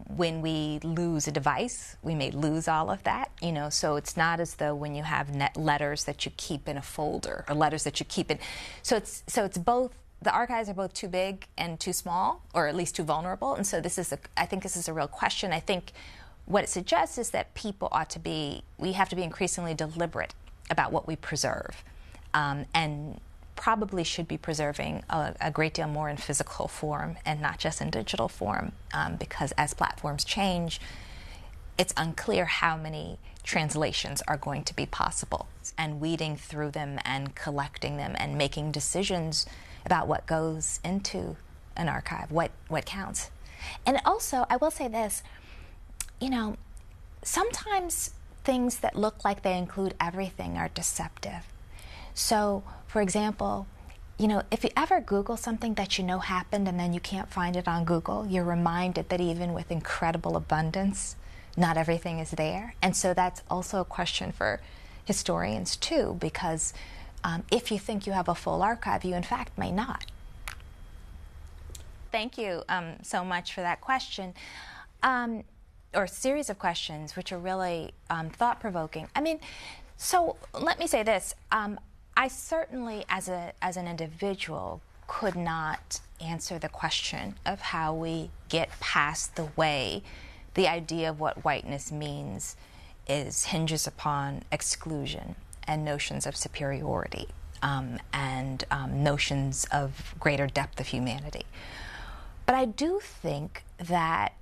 When we lose a device, we may lose all of that, so it's not as though when you have letters that you keep in a folder or letters that you keep in. So it's both, the archives are both too big and too small, or at least too vulnerable. And so I think this is a real question. I think what it suggests is that people we have to be increasingly deliberate about what we preserve, and probably should be preserving a great deal more in physical form and not just in digital form, because as platforms change, it's unclear how many translations are going to be possible, and weeding through them and collecting them and making decisions about what goes into an archive, what counts. And also, I will say this, sometimes things that look like they include everything are deceptive. So, for example, if you ever Google something that happened and then you can't find it on Google, you're reminded that even with incredible abundance, not everything is there. And so that's also a question for historians too, because if you think you have a full archive, you in fact may not. Thank you so much for that question, or series of questions, which are really thought-provoking. So let me say this. I certainly, as an individual, could not answer the question of how we get past the way the idea of what whiteness means hinges upon exclusion and notions of superiority, and notions of greater depth of humanity. But I do think that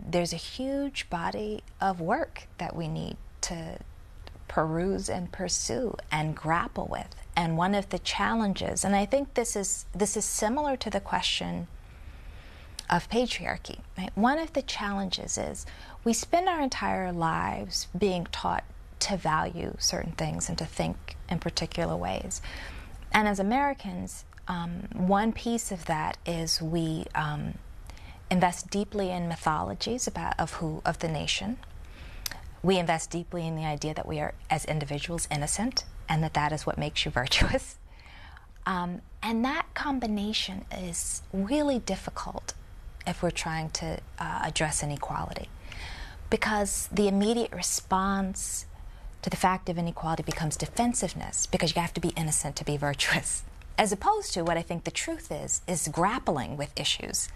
there's a huge body of work that we need to peruse and pursue and grapple with. And one of the challenges, and I think this is similar to the question of patriarchy, right? One of the challenges is we spend our entire lives being taught to value certain things and to think in particular ways. And as Americans, one piece of that is we invest deeply in mythologies of the nation. We invest deeply in the idea that we are, as individuals, innocent, and that is what makes you virtuous. And that combination is really difficult if we're trying to address inequality, because the immediate response to the fact of inequality becomes defensiveness, because you have to be innocent to be virtuous, as opposed to what I think the truth is grappling with issues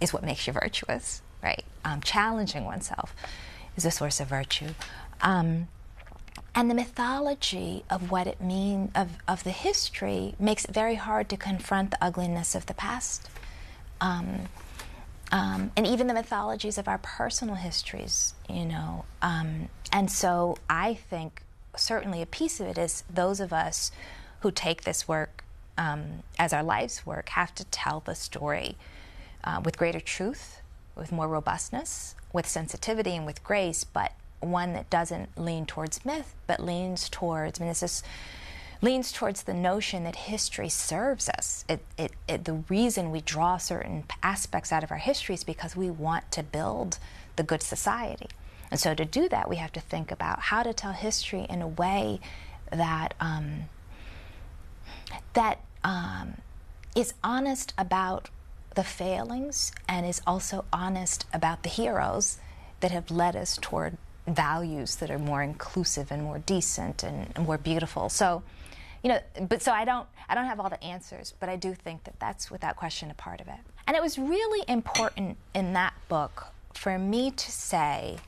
is what makes you virtuous, right? Challenging oneself is a source of virtue. And the mythology of what it means, of the history, makes it very hard to confront the ugliness of the past. And even the mythologies of our personal histories, And so I think certainly a piece of it is those of us who take this work as our life's work have to tell the story with greater truth, with more robustness, with sensitivity and with grace, but one that doesn't lean towards myth, but leans towards, leans towards the notion that history serves us. The reason we draw certain aspects out of our history is because we want to build the good society. And so to do that, we have to think about how to tell history in a way that is honest about the failings and is also honest about the heroes that have led us toward values that are more inclusive and more decent and more beautiful. So, so I don't have all the answers, but I do think that that's without question a part of it. And it was really important in that book for me to say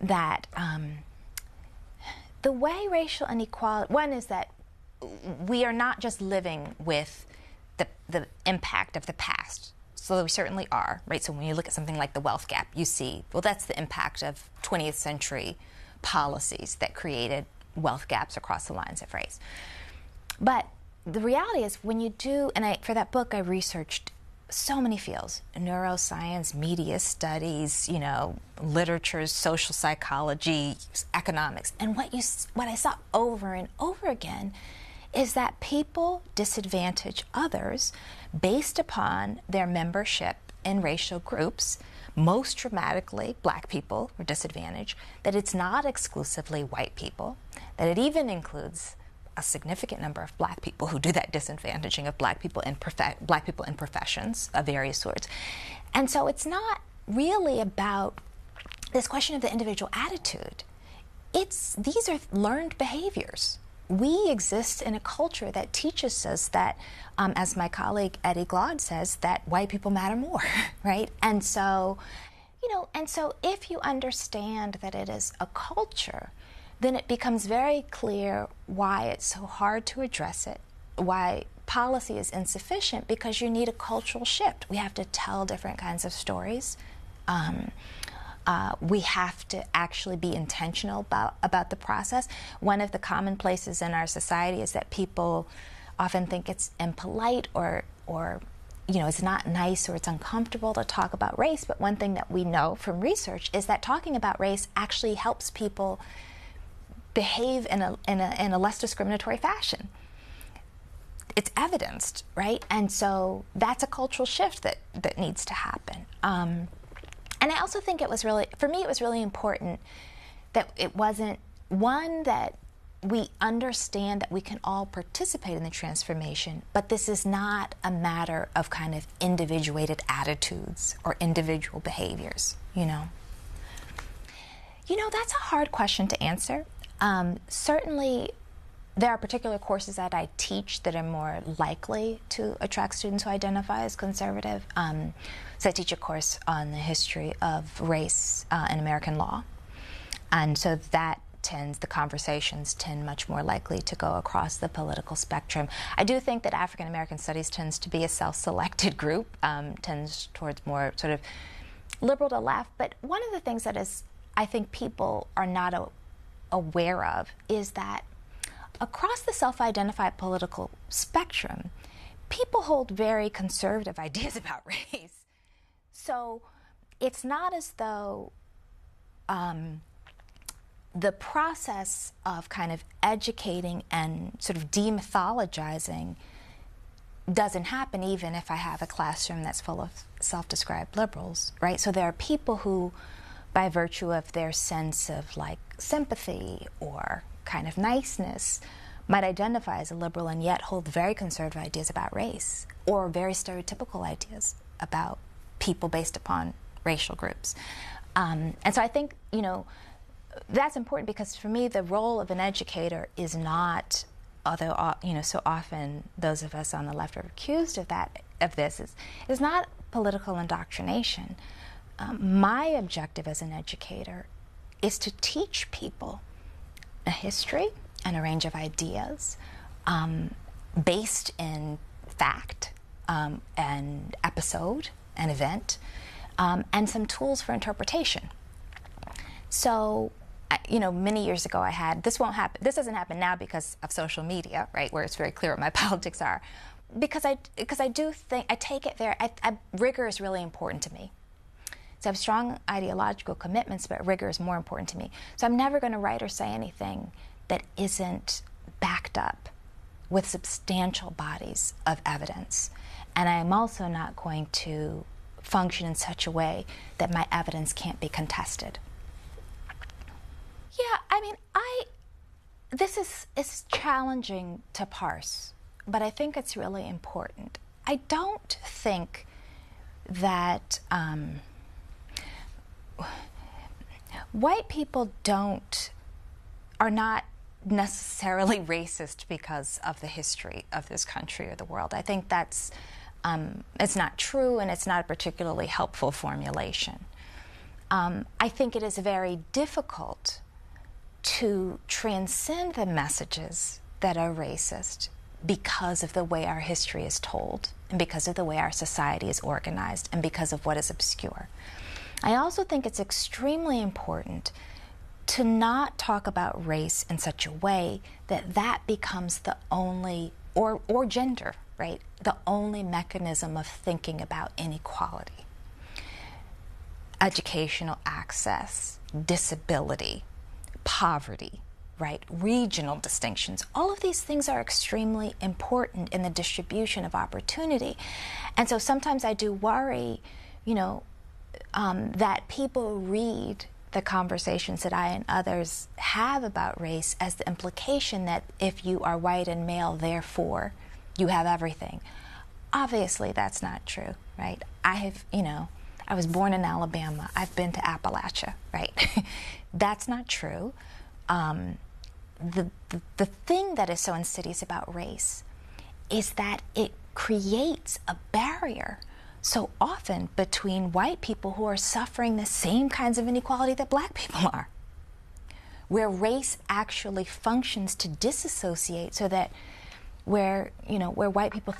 that the way racial inequality, one is that we are not just living with the impact of the past. So we certainly are, right? So when you look at something like the wealth gap, you see, well, that's the impact of 20th century policies that created wealth gaps across the lines of race. But the reality is when you do, and for that book I researched so many fields, neuroscience, media studies, literature, social psychology, economics. And what I saw over and over again is that people disadvantage others based upon their membership in racial groups. Most dramatically, black people are disadvantaged, that it's not exclusively white people, that it even includes a significant number of black people who do that disadvantaging of black people in professions of various sorts. And so it's not really about this question of the individual attitude. These are learned behaviors. We exist in a culture that teaches us that, as my colleague Eddie Glaude says, that white people matter more, right? And so, if you understand that it is a culture, then it becomes very clear why it's so hard to address it, why policy is insufficient, because you need a cultural shift. We have to tell different kinds of stories. We have to actually be intentional about the process. One of the commonplaces in our society is that people often think it's impolite or it's not nice or it's uncomfortable to talk about race. But one thing that we know from research is that talking about race actually helps people behave in a less discriminatory fashion. It's evidenced, right? And so that's a cultural shift that needs to happen. And I also think it was really important that it wasn't, one, that we understand that we can all participate in the transformation, but this is not a matter of kind of individuated attitudes or individual behaviors, that's a hard question to answer. Certainly, there are particular courses that I teach that are more likely to attract students who identify as conservative. So I teach a course on the history of race in American law. And so the conversations tend much more likely to go across the political spectrum. I do think that African American studies tends to be a self-selected group, tends towards more sort of liberal to left. But one of the things that I think people are not aware of is that across the self-identified political spectrum, people hold very conservative ideas about race. So it's not as though the process of kind of educating and sort of demythologizing doesn't happen even if I have a classroom that's full of self-described liberals, right? So there are people who, by virtue of their sense of like sympathy or kind of niceness, might identify as a liberal and yet hold very conservative ideas about race or very stereotypical ideas about people based upon racial groups. And so I think, that's important because for me, the role of an educator is not, although, so often those of us on the left are accused of this, is not political indoctrination. My objective as an educator is to teach people a history and a range of ideas based in fact and episode and event and some tools for interpretation. So, many years ago I had, this doesn't happen now because of social media, right, where it's very clear what my politics are. Because I do think, I take it there, rigor is really important to me. So I have strong ideological commitments, but rigor is more important to me. So I'm never going to write or say anything that isn't backed up with substantial bodies of evidence. And I am also not going to function in such a way that my evidence can't be contested. Yeah, it's challenging to parse, but I think it's really important. I don't think that white people are not necessarily racist because of the history of this country or the world. I think that's it's not true, and it's not a particularly helpful formulation. I think it is very difficult to transcend the messages that are racist because of the way our history is told, and because of the way our society is organized, and because of what is obscure. I also think it's extremely important to not talk about race in such a way that becomes the only, or gender, right, the only mechanism of thinking about inequality. Educational access, disability, poverty, right, regional distinctions, all of these things are extremely important in the distribution of opportunity. And so sometimes I do worry, that people read the conversations that I and others have about race as the implication that if you are white and male, therefore you have everything. Obviously, that's not true, right? I was born in Alabama. I've been to Appalachia, right? That's not true. The thing that is so insidious about race is that it creates a barrier so often between white people who are suffering the same kinds of inequality that black people are, where race actually functions to disassociate, so that where white people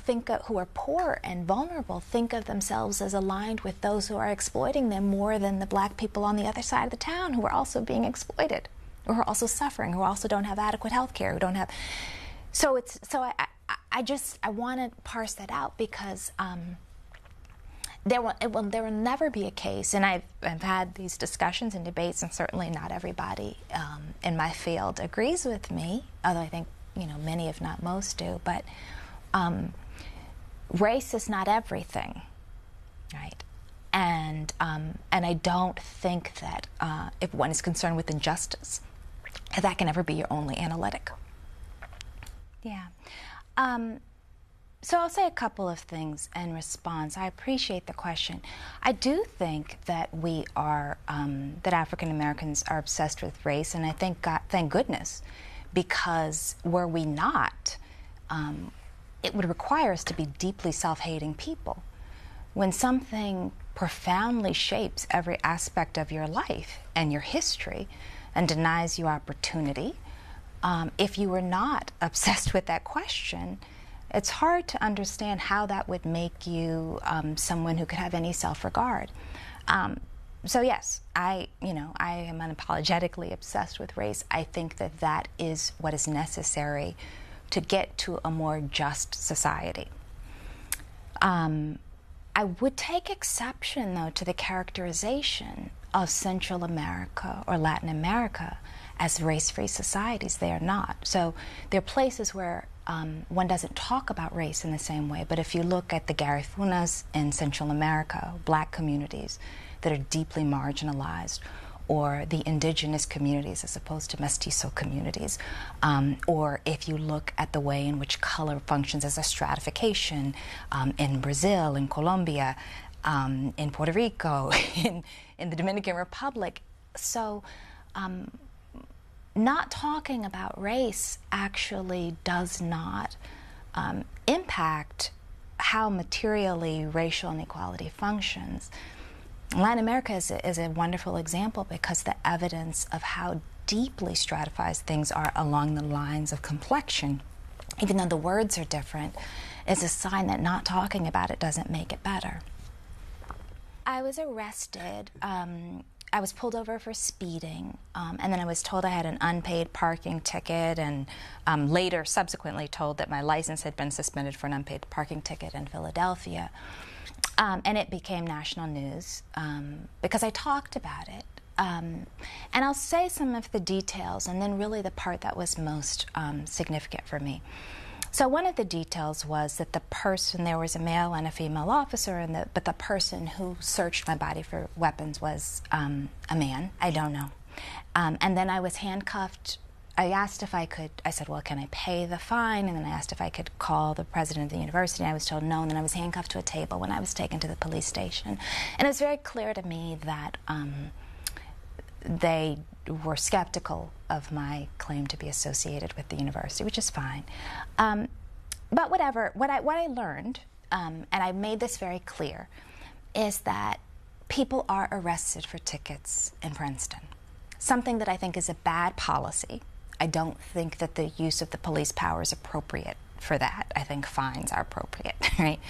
who are poor and vulnerable think of themselves as aligned with those who are exploiting them more than the black people on the other side of the town who are also being exploited, or who are also suffering, who also don't have adequate health care, who don't have. I want to parse that out, because there will never be a case, and I've had these discussions and debates, and certainly not everybody in my field agrees with me, although I think many, if not most, do. But race is not everything, right? And I don't think that if one is concerned with injustice, that can ever be your only analytic. Yeah. So I'll say a couple of things in response. I appreciate the question. I do think that that African Americans are obsessed with race, and I think, thank goodness, because were we not, it would require us to be deeply self-hating people. When something profoundly shapes every aspect of your life and your history and denies you opportunity, if you were not obsessed with that question, it's hard to understand how that would make you someone who could have any self-regard. So yes, I am unapologetically obsessed with race. I think that is what is necessary to get to a more just society. I would take exception, though, to the characterization of Central America or Latin America as race-free societies. They are not. So there are places where one doesn't talk about race in the same way, but if you look at the Garifunas in Central America, black communities that are deeply marginalized, or the indigenous communities as opposed to mestizo communities, or if you look at the way in which color functions as a stratification in Brazil, in Colombia, in Puerto Rico, in the Dominican Republic. So not talking about race actually does not impact how materially racial inequality functions. Latin America is a wonderful example, because the evidence of how deeply stratified things are along the lines of complexion, even though the words are different, is a sign that not talking about it doesn't make it better. I was arrested. I was pulled over for speeding, and then I was told I had an unpaid parking ticket, and later, subsequently told that my license had been suspended for an unpaid parking ticket in Philadelphia. And it became national news because I talked about it. And I'll say some of the details, and then really the part that was most significant for me. So one of the details was that there was a male and a female officer, but the person who searched my body for weapons was a man. I don't know. And then I was handcuffed. I asked if I said, well, can I pay the fine? And then I asked if I could call the president of the university. I was told no, and then I was handcuffed to a table when I was taken to the police station. And it was very clear to me that they were skeptical of my claim to be associated with the university, which is fine. But whatever, what I learned, and I made this very clear, is that people are arrested for tickets in Princeton, something that I think is a bad policy. I don't think that the use of the police power is appropriate for that. I think fines are appropriate, right?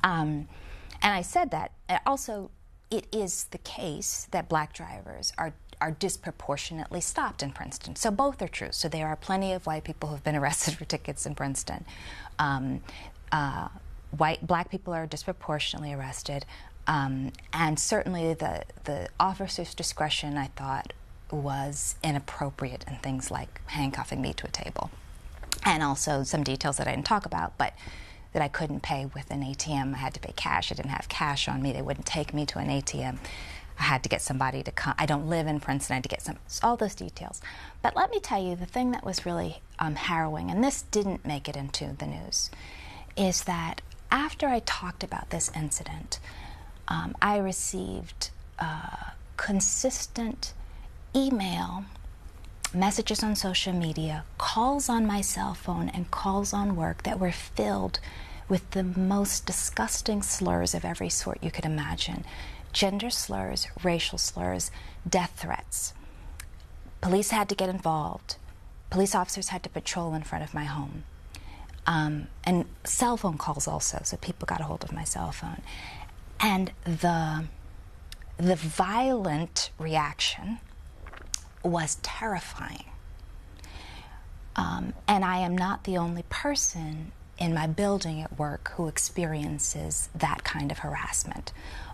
And I said that. Also, it is the case that black drivers are disproportionately stopped in Princeton. So both are true. So there are plenty of white people who have been arrested for tickets in Princeton. Black people are disproportionately arrested. And certainly the officer's discretion, I thought, was inappropriate in things like handcuffing me to a table. And also some details that I didn't talk about, but that I couldn't pay with an ATM. I had to pay cash. I didn't have cash on me. They wouldn't take me to an ATM. I had to get somebody to come. I don't live in Princeton. I had to get all those details. But let me tell you, the thing that was really harrowing, and this didn't make it into the news, is that after I talked about this incident, I received consistent email, messages on social media, calls on my cell phone, and calls on work that were filled with the most disgusting slurs of every sort you could imagine. Gender slurs, racial slurs, death threats. Police had to get involved. Police officers had to patrol in front of my home. And cell phone calls also, so people got a hold of my cell phone. And the violent reaction was terrifying. And I am not the only person in my building at work who experiences that kind of harassment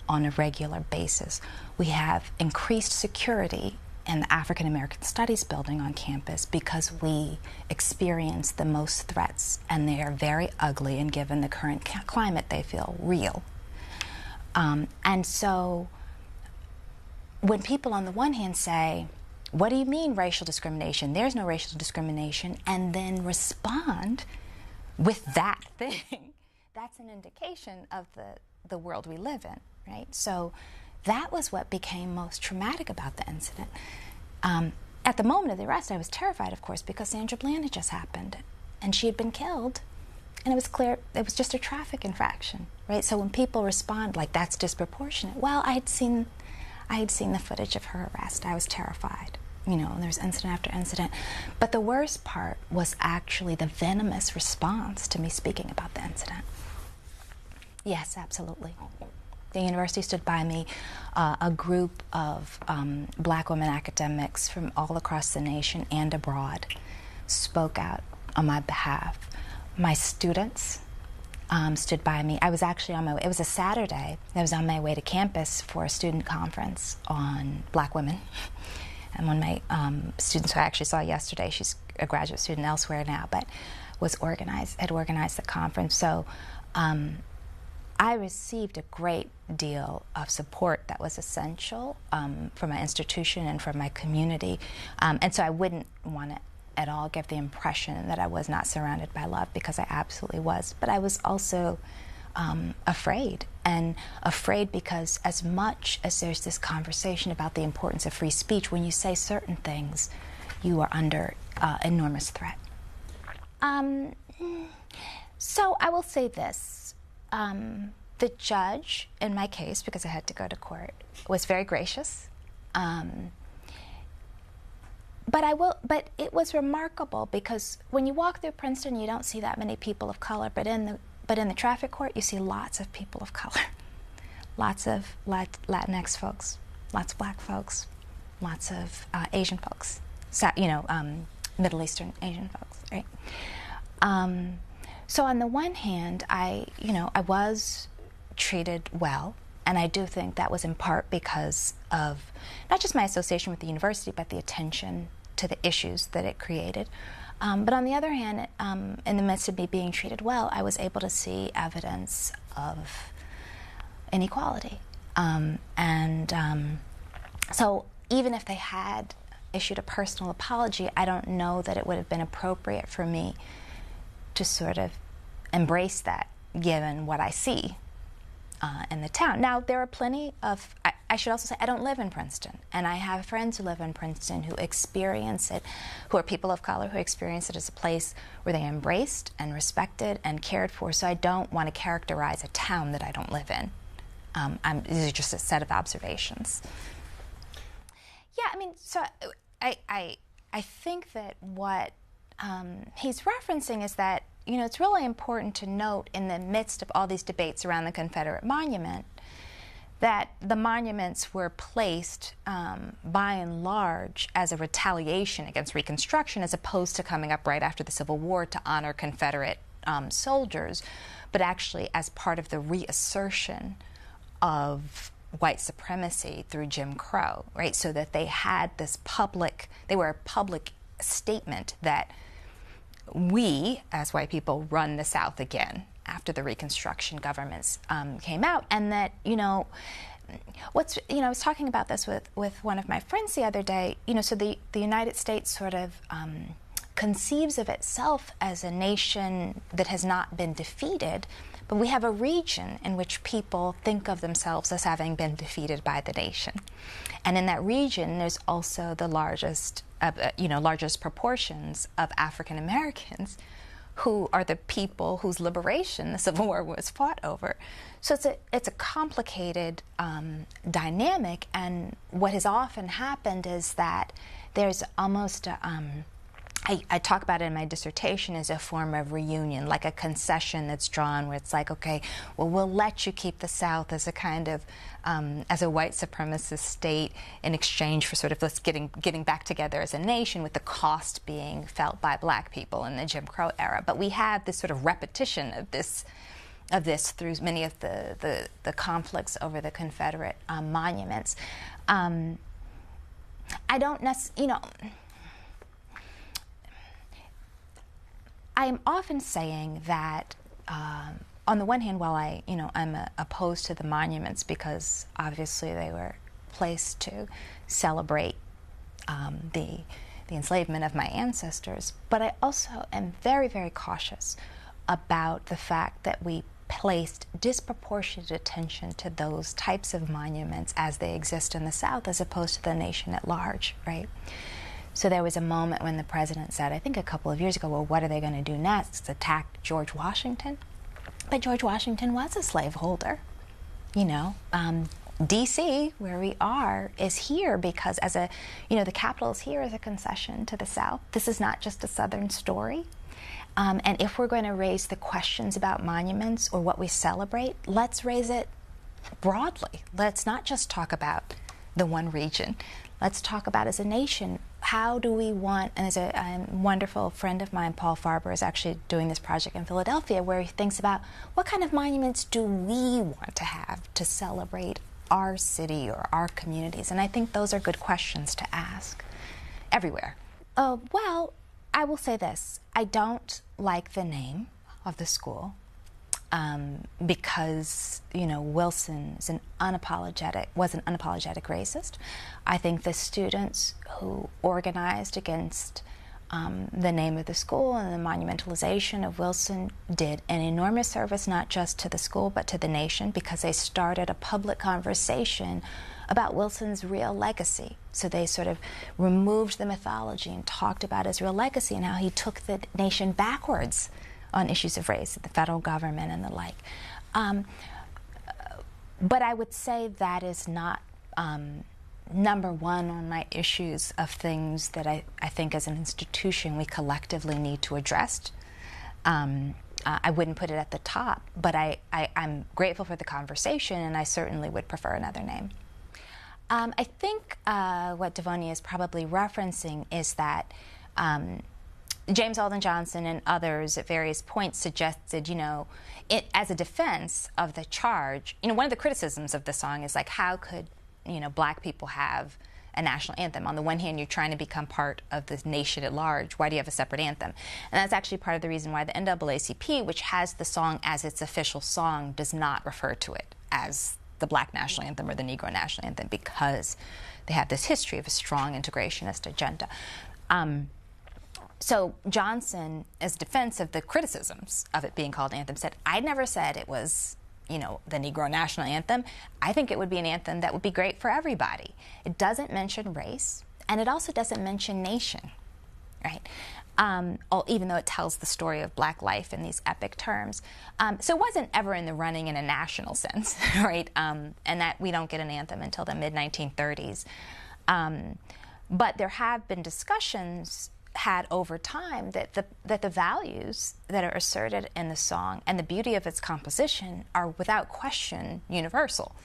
on a regular basis. We have increased security in the African American Studies building on campus because we experience the most threats, and they are very ugly, and given the current climate, they feel real. And so when people on the one hand say, what do you mean racial discrimination? There's no racial discrimination, and then respond with that thing, that's an indication of the world we live in, right? So that was what became most traumatic about the incident. At the moment of the arrest, I was terrified, of course, because Sandra Bland had just happened, and she had been killed, and it was clear it was just a traffic infraction, right? So when people respond like that's disproportionate, well, I had seen the footage of her arrest. I was terrified. You know, there's incident after incident. But the worst part was actually the venomous response to me speaking about the incident. Yes, absolutely. The university stood by me. A group of black women academics from all across the nation and abroad spoke out on my behalf. My students stood by me. I was actually on my way. It was a Saturday. I was on my way to campus for a student conference on black women. And one of my students who I actually saw yesterday, she's a graduate student elsewhere now, but had organized the conference. So I received a great deal of support that was essential from my institution and from my community. And so I wouldn't want to at all give the impression that I was not surrounded by love, because I absolutely was. But I was also afraid, and afraid because as much as there's this conversation about the importance of free speech, when you say certain things, you are under enormous threat. So I will say this. The judge in my case, because I had to go to court, was very gracious. But it was remarkable, because when you walk through Princeton, you don't see that many people of color, but in the traffic court, you see lots of people of color, lots of Latinx folks, lots of black folks, lots of Asian folks, Middle Eastern Asian folks, right? So on the one hand, I was treated well, and I do think that was in part because of not just my association with the university, but the attention to the issues that it created. But on the other hand, in the midst of me being treated well, I was able to see evidence of inequality. So even if they had issued a personal apology, I don't know that it would have been appropriate for me to sort of embrace that, given what I see in the town. Now, there are plenty of, I should also say, I don't live in Princeton, and I have friends who live in Princeton who experience it, who are people of color, who experience it as a place where they are embraced and respected and cared for, so I don't want to characterize a town that I don't live in. These are just a set of observations. Yeah, I mean, so I think that what he's referencing is that, it's really important to note, in the midst of all these debates around the Confederate monument, that the monuments were placed, by and large, as a retaliation against Reconstruction, as opposed to coming up right after the Civil War to honor Confederate soldiers, but actually as part of the reassertion of white supremacy through Jim Crow, right? So that they had this they were a public statement that we, as white people, run the South again after the Reconstruction governments came out, and that, I was talking about this with one of my friends the other day. So the United States sort of conceives of itself as a nation that has not been defeated, but we have a region in which people think of themselves as having been defeated by the nation. And in that region, there's also the largest proportions of African Americans who are the people whose liberation the Civil War was fought over. So it's a complicated dynamic, and what has often happened is that there's almost I talk about it in my dissertation as a form of reunion, like a concession that's drawn where it's like, okay, well, we'll let you keep the South as a kind of, as a white supremacist state in exchange for sort of let's getting back together as a nation, with the cost being felt by black people in the Jim Crow era. But we have this sort of repetition of this through many of the conflicts over the Confederate monuments. I don't necessarily, I am often saying that, on the one hand, while I'm opposed to the monuments because obviously they were placed to celebrate the enslavement of my ancestors, but I also am very, very cautious about the fact that we placed disproportionate attention to those types of monuments as they exist in the South as opposed to the nation at large, right? So there was a moment when the president said, I think a couple of years ago, well, what are they going to do next? Attack George Washington? But George Washington was a slaveholder. D.C., where we are, is here because the capital is here as a concession to the South. This is not just a Southern story. And if we're going to raise the questions about monuments or what we celebrate, let's raise it broadly. Let's not just talk about the one region. Let's talk about, as a nation, how do we want, and as a wonderful friend of mine, Paul Farber, is actually doing this project in Philadelphia where he thinks about what kind of monuments do we want to have to celebrate our city or our communities. And I think those are good questions to ask everywhere. Well, I will say this. I don't like the name of the school. Because Wilson was an unapologetic racist. I think the students who organized against the name of the school and the monumentalization of Wilson did an enormous service, not just to the school but to the nation, because they started a public conversation about Wilson's real legacy. So they sort of removed the mythology and talked about his real legacy and how he took the nation backwards on issues of race, the federal government and the like. But I would say that is not number one on my issues of things that I think as an institution we collectively need to address. I wouldn't put it at the top, but I'm grateful for the conversation, and I certainly would prefer another name. I think what Devonia is probably referencing is that James Alden Johnson and others at various points suggested, as a defense of the charge, one of the criticisms of the song is like, how could, black people have a national anthem? On the one hand, you're trying to become part of the nation at large. Why do you have a separate anthem? And that's actually part of the reason why the NAACP, which has the song as its official song, does not refer to it as the Black national anthem or the Negro national anthem, because they have this history of a strong integrationist agenda. So Johnson, as defense of the criticisms of it being called anthem, said, I never said it was, the Negro national anthem. I think it would be an anthem that would be great for everybody. It doesn't mention race, and it also doesn't mention nation, right? Even though it tells the story of black life in these epic terms. So it wasn't ever in the running in a national sense, right? And that we don't get an anthem until the mid-1930s. But there have been discussions had over time that the values that are asserted in the song and the beauty of its composition are without question universal.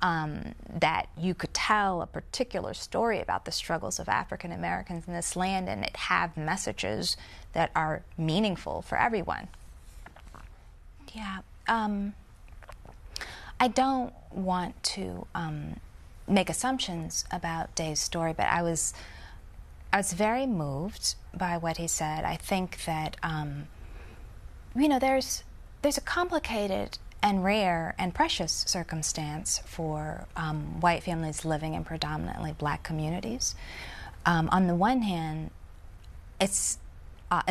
That you could tell a particular story about the struggles of African Americans in this land and it have messages that are meaningful for everyone. Yeah, I don't want to make assumptions about Dave's story, but I was very moved by what he said. I think that, there's a complicated and rare and precious circumstance for white families living in predominantly black communities. On the one hand, it's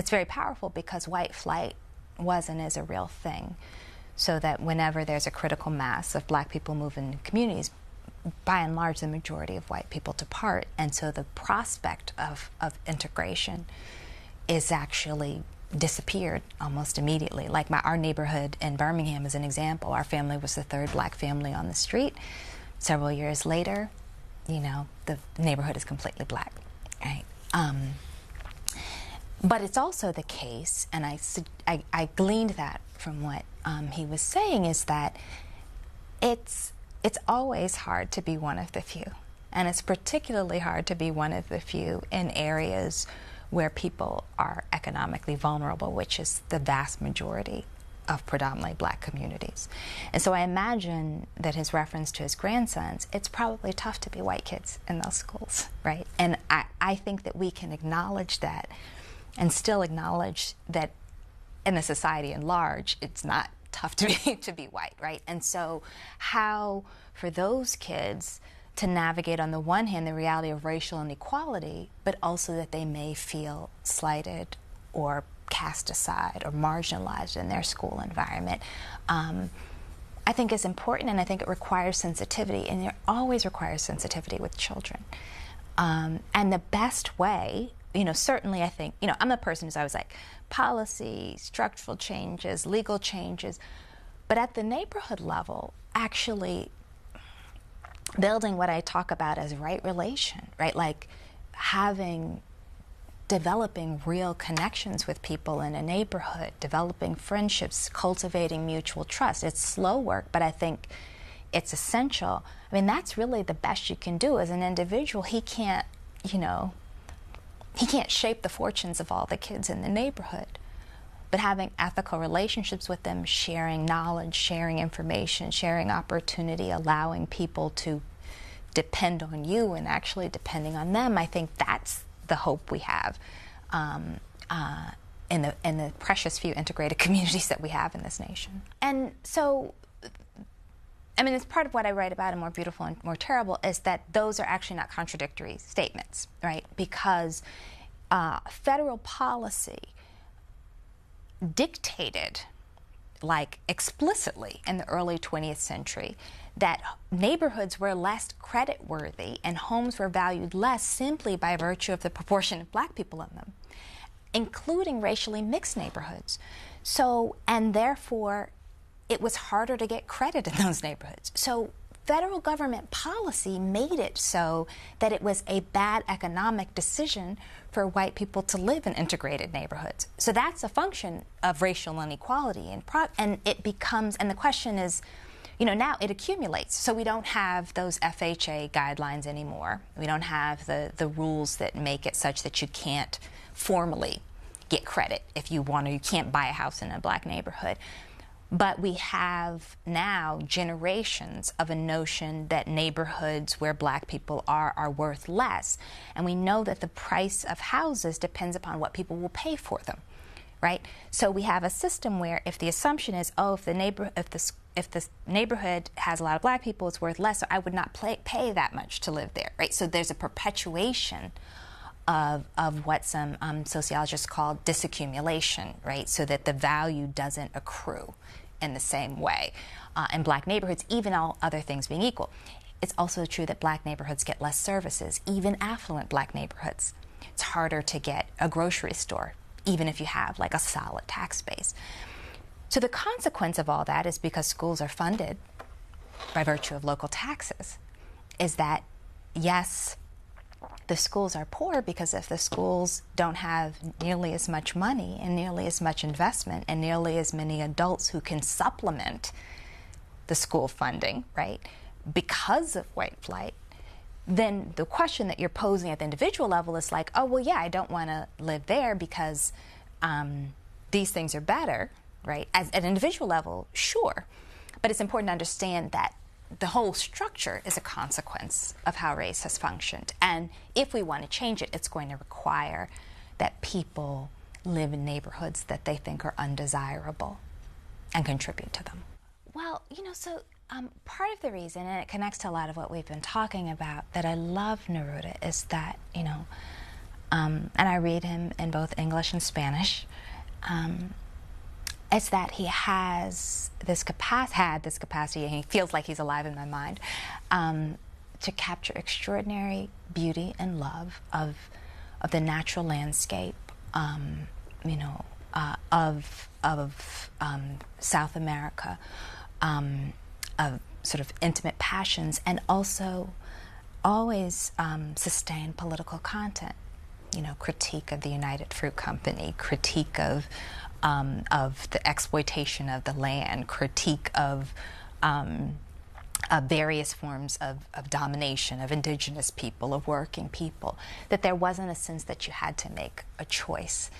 very powerful because white flight was and is a real thing, so that whenever there's a critical mass of black people moving into communities, by and large, the majority of white people depart, and so the prospect of integration is actually disappeared almost immediately. Like our neighborhood in Birmingham is an example. Our family was the third black family on the street. Several years later, you know, the neighborhood is completely black, right? But it's also the case, and I gleaned that from what he was saying, is that it's always hard to be one of the few. And it's particularly hard to be one of the few in areas where people are economically vulnerable, which is the vast majority of predominantly black communities. And so I imagine that his reference to his grandsons, it's probably tough to be white kids in those schools, right? And I think that we can acknowledge that and still acknowledge that in the society at large, it's not tough to be white, right? And so how, for those kids, to navigate, on the one hand, the reality of racial inequality, but also that they may feel slighted or cast aside or marginalized in their school environment, I think is important, and I think it requires sensitivity, and it always requires sensitivity with children. And the best way, you know, certainly I think, you know, I'm the person who's always like, policy, structural changes, legal changes, but at the neighborhood level, actually building what I talk about as right relation, right? Like developing real connections with people in a neighborhood, developing friendships, cultivating mutual trust. It's slow work, but I think it's essential. I mean, that's really the best you can do as an individual. He can't shape the fortunes of all the kids in the neighborhood. But having ethical relationships with them, sharing knowledge, sharing information, sharing opportunity, allowing people to depend on you and actually depending on them, I think that's the hope we have in the precious few integrated communities that we have in this nation. And so, I mean, it's part of what I write about in More Beautiful and More Terrible, is that those are actually not contradictory statements, right? Because federal policy dictated, like explicitly in the early 20th century, that neighborhoods were less creditworthy and homes were valued less simply by virtue of the proportion of black people in them, including racially mixed neighborhoods. So, and therefore, it was harder to get credit in those neighborhoods. So federal government policy made it so that it was a bad economic decision for white people to live in integrated neighborhoods. So that's a function of racial inequality, and it becomes, and the question is, you know, now it accumulates. So we don't have those FHA guidelines anymore. We don't have the rules that make it such that you can't formally get credit if you want to. You can't buy a house in a black neighborhood. But we have now generations of a notion that neighborhoods where black people are worth less. And we know that the price of houses depends upon what people will pay for them, right? So we have a system where if the assumption is, oh, if the neighborhood has a lot of black people, it's worth less, so I would not pay that much to live there, right? So there's a perpetuation of what some sociologists call disaccumulation, right? So that the value doesn't accrue in the same way in black neighborhoods, even all other things being equal. It's also true that black neighborhoods get less services, even affluent black neighborhoods. It's harder to get a grocery store, even if you have like a solid tax base. So the consequence of all that is, because schools are funded by virtue of local taxes, is that, yes, the schools are poor, because if the schools don't have nearly as much money and nearly as much investment and nearly as many adults who can supplement the school funding, right, because of white flight, then the question that you're posing at the individual level is like, oh, well, yeah, I don't want to live there because these things are better, right? At an individual level, sure. But it's important to understand that the whole structure is a consequence of how race has functioned. And if we want to change it, it's going to require that people live in neighborhoods that they think are undesirable and contribute to them. Well, part of the reason, and it connects to a lot of what we've been talking about, that I love Neruda is that, and I read him in both English and Spanish, is that he has this capacity, and he feels like he's alive in my mind, to capture extraordinary beauty and love of the natural landscape, of South America, of sort of intimate passions, and also always sustain political content. Critique of the United Fruit Company, critique of the exploitation of the land, critique of various forms of domination of indigenous people, of working people, that there wasn't a sense that you had to make a choice,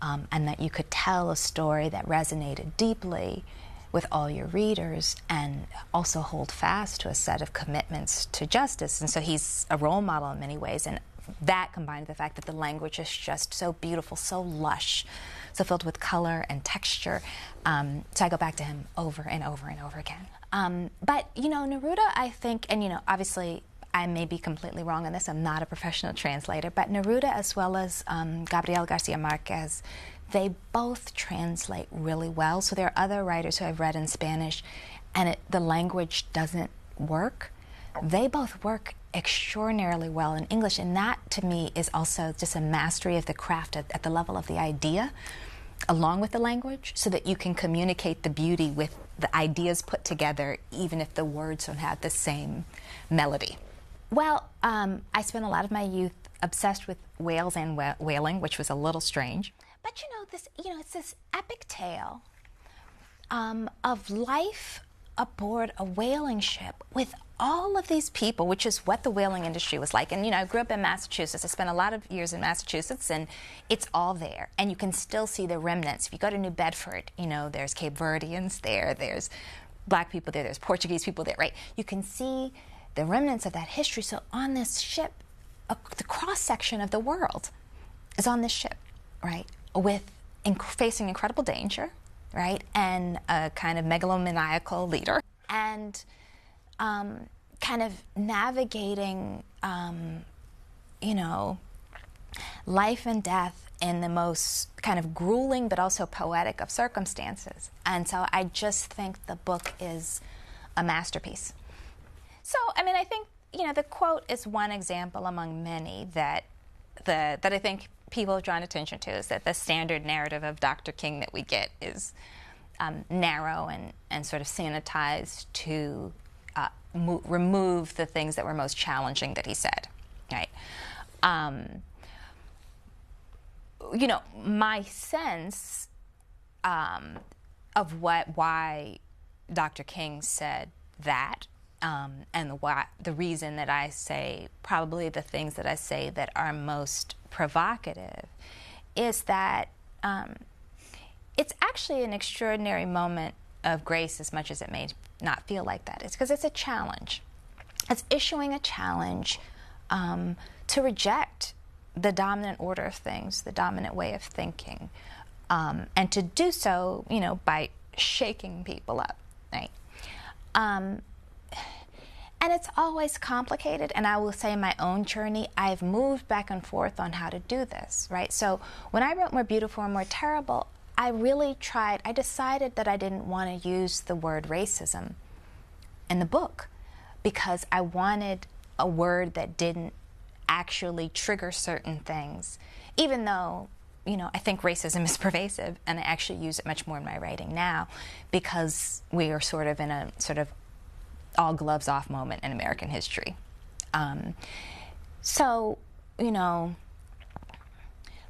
and that you could tell a story that resonated deeply with all your readers and also hold fast to a set of commitments to justice. And so he's a role model in many ways, and that combined with the fact that the language is just so beautiful, so lush, so filled with color and texture. So I go back to him over and over and over again. But, Neruda, I think, and, obviously I may be completely wrong on this, I'm not a professional translator, but Neruda as well as Gabriel Garcia Marquez, they both translate really well. So there are other writers who I've read in Spanish and the language doesn't work. They both work extraordinarily well in English, and that to me is also just a mastery of the craft at the level of the idea along with the language, so that you can communicate the beauty with the ideas put together even if the words don't have the same melody. Well, I spent a lot of my youth obsessed with whales and whaling, which was a little strange. But it's this epic tale of life aboard a whaling ship with all of these people, which is what the whaling industry was like. And, I grew up in Massachusetts. I spent a lot of years in Massachusetts, and it's all there. And you can still see the remnants. If you go to New Bedford, there's Cape Verdeans there, there's black people there, there's Portuguese people there, right? You can see the remnants of that history. So on this ship, the cross-section of the world is on this ship, right? Facing incredible danger, right? And a kind of megalomaniacal leader. And kind of navigating, life and death in the most kind of grueling but also poetic of circumstances. And so I just think the book is a masterpiece. So, I think, the quote is one example among many that I think people have drawn attention to, is that the standard narrative of Dr. King that we get is narrow and sort of sanitized to remove the things that were most challenging that he said, right? My sense of why Dr. King said that, and the reason that I say probably the things that I say that are most provocative is that it's actually an extraordinary moment of grace, as much as it may not feel like that. It's because it's a challenge. It's issuing a challenge to reject the dominant order of things, the dominant way of thinking, and to do so, by shaking people up, right? And it's always complicated, and I will say in my own journey, I've moved back and forth on how to do this, right? So when I wrote More Beautiful and More Terrible, I decided that I didn't want to use the word racism in the book because I wanted a word that didn't actually trigger certain things, even though, I think racism is pervasive, and I actually use it much more in my writing now because we are sort of in a sort of all gloves off moment in American history.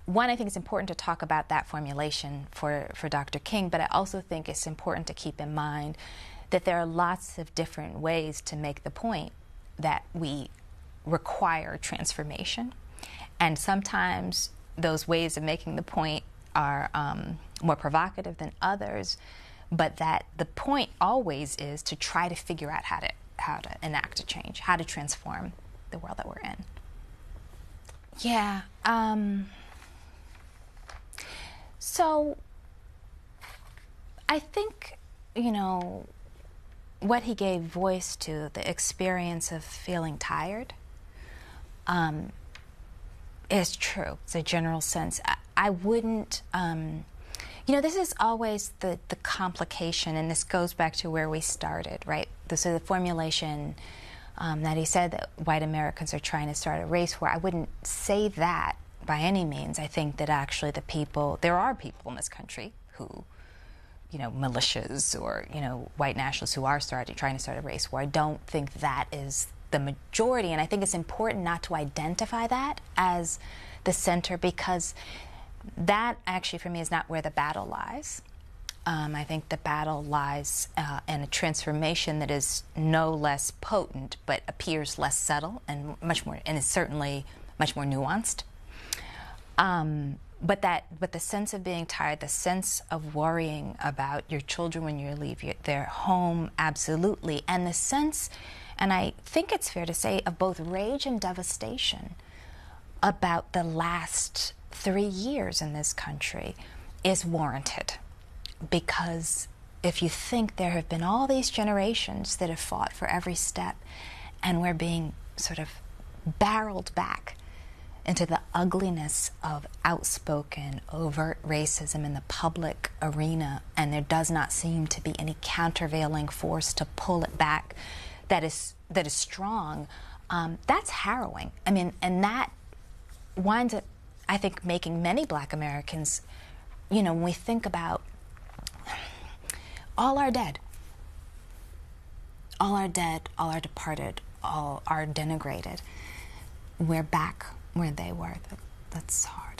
One, I think it's important to talk about that formulation for Dr. King, but I also think it's important to keep in mind that there are lots of different ways to make the point that we require transformation. And sometimes those ways of making the point are more provocative than others, but that the point always is to try to figure out how to enact a change, how to transform the world that we're in. Yeah. So I think, what he gave voice to, the experience of feeling tired, is true. It's a general sense. I wouldn't, this is always the complication, and this goes back to where we started, right? So the formulation that he said that white Americans are trying to start a race war, I wouldn't say that by any means. I think that actually there are people in this country who, militias or, white nationalists who are trying to start a race war. I don't think that is the majority, and I think it's important not to identify that as the center, because that actually for me is not where the battle lies. I think the battle lies in a transformation that is no less potent, but appears less subtle and much more, and is certainly much more nuanced. But the sense of being tired, the sense of worrying about your children when you leave their home, absolutely, and the sense, and I think it's fair to say, of both rage and devastation about the last 3 years in this country is warranted. Because if you think there have been all these generations that have fought for every step, and we're being sort of barreled back into the ugliness of outspoken, overt racism in the public arena, and there does not seem to be any countervailing force to pull it back that is strong, that's harrowing. I mean, and that winds up, I think, making many Black Americans, when we think about all are dead, all are dead, all are departed, all are denigrated, we're back where they were. That's hard.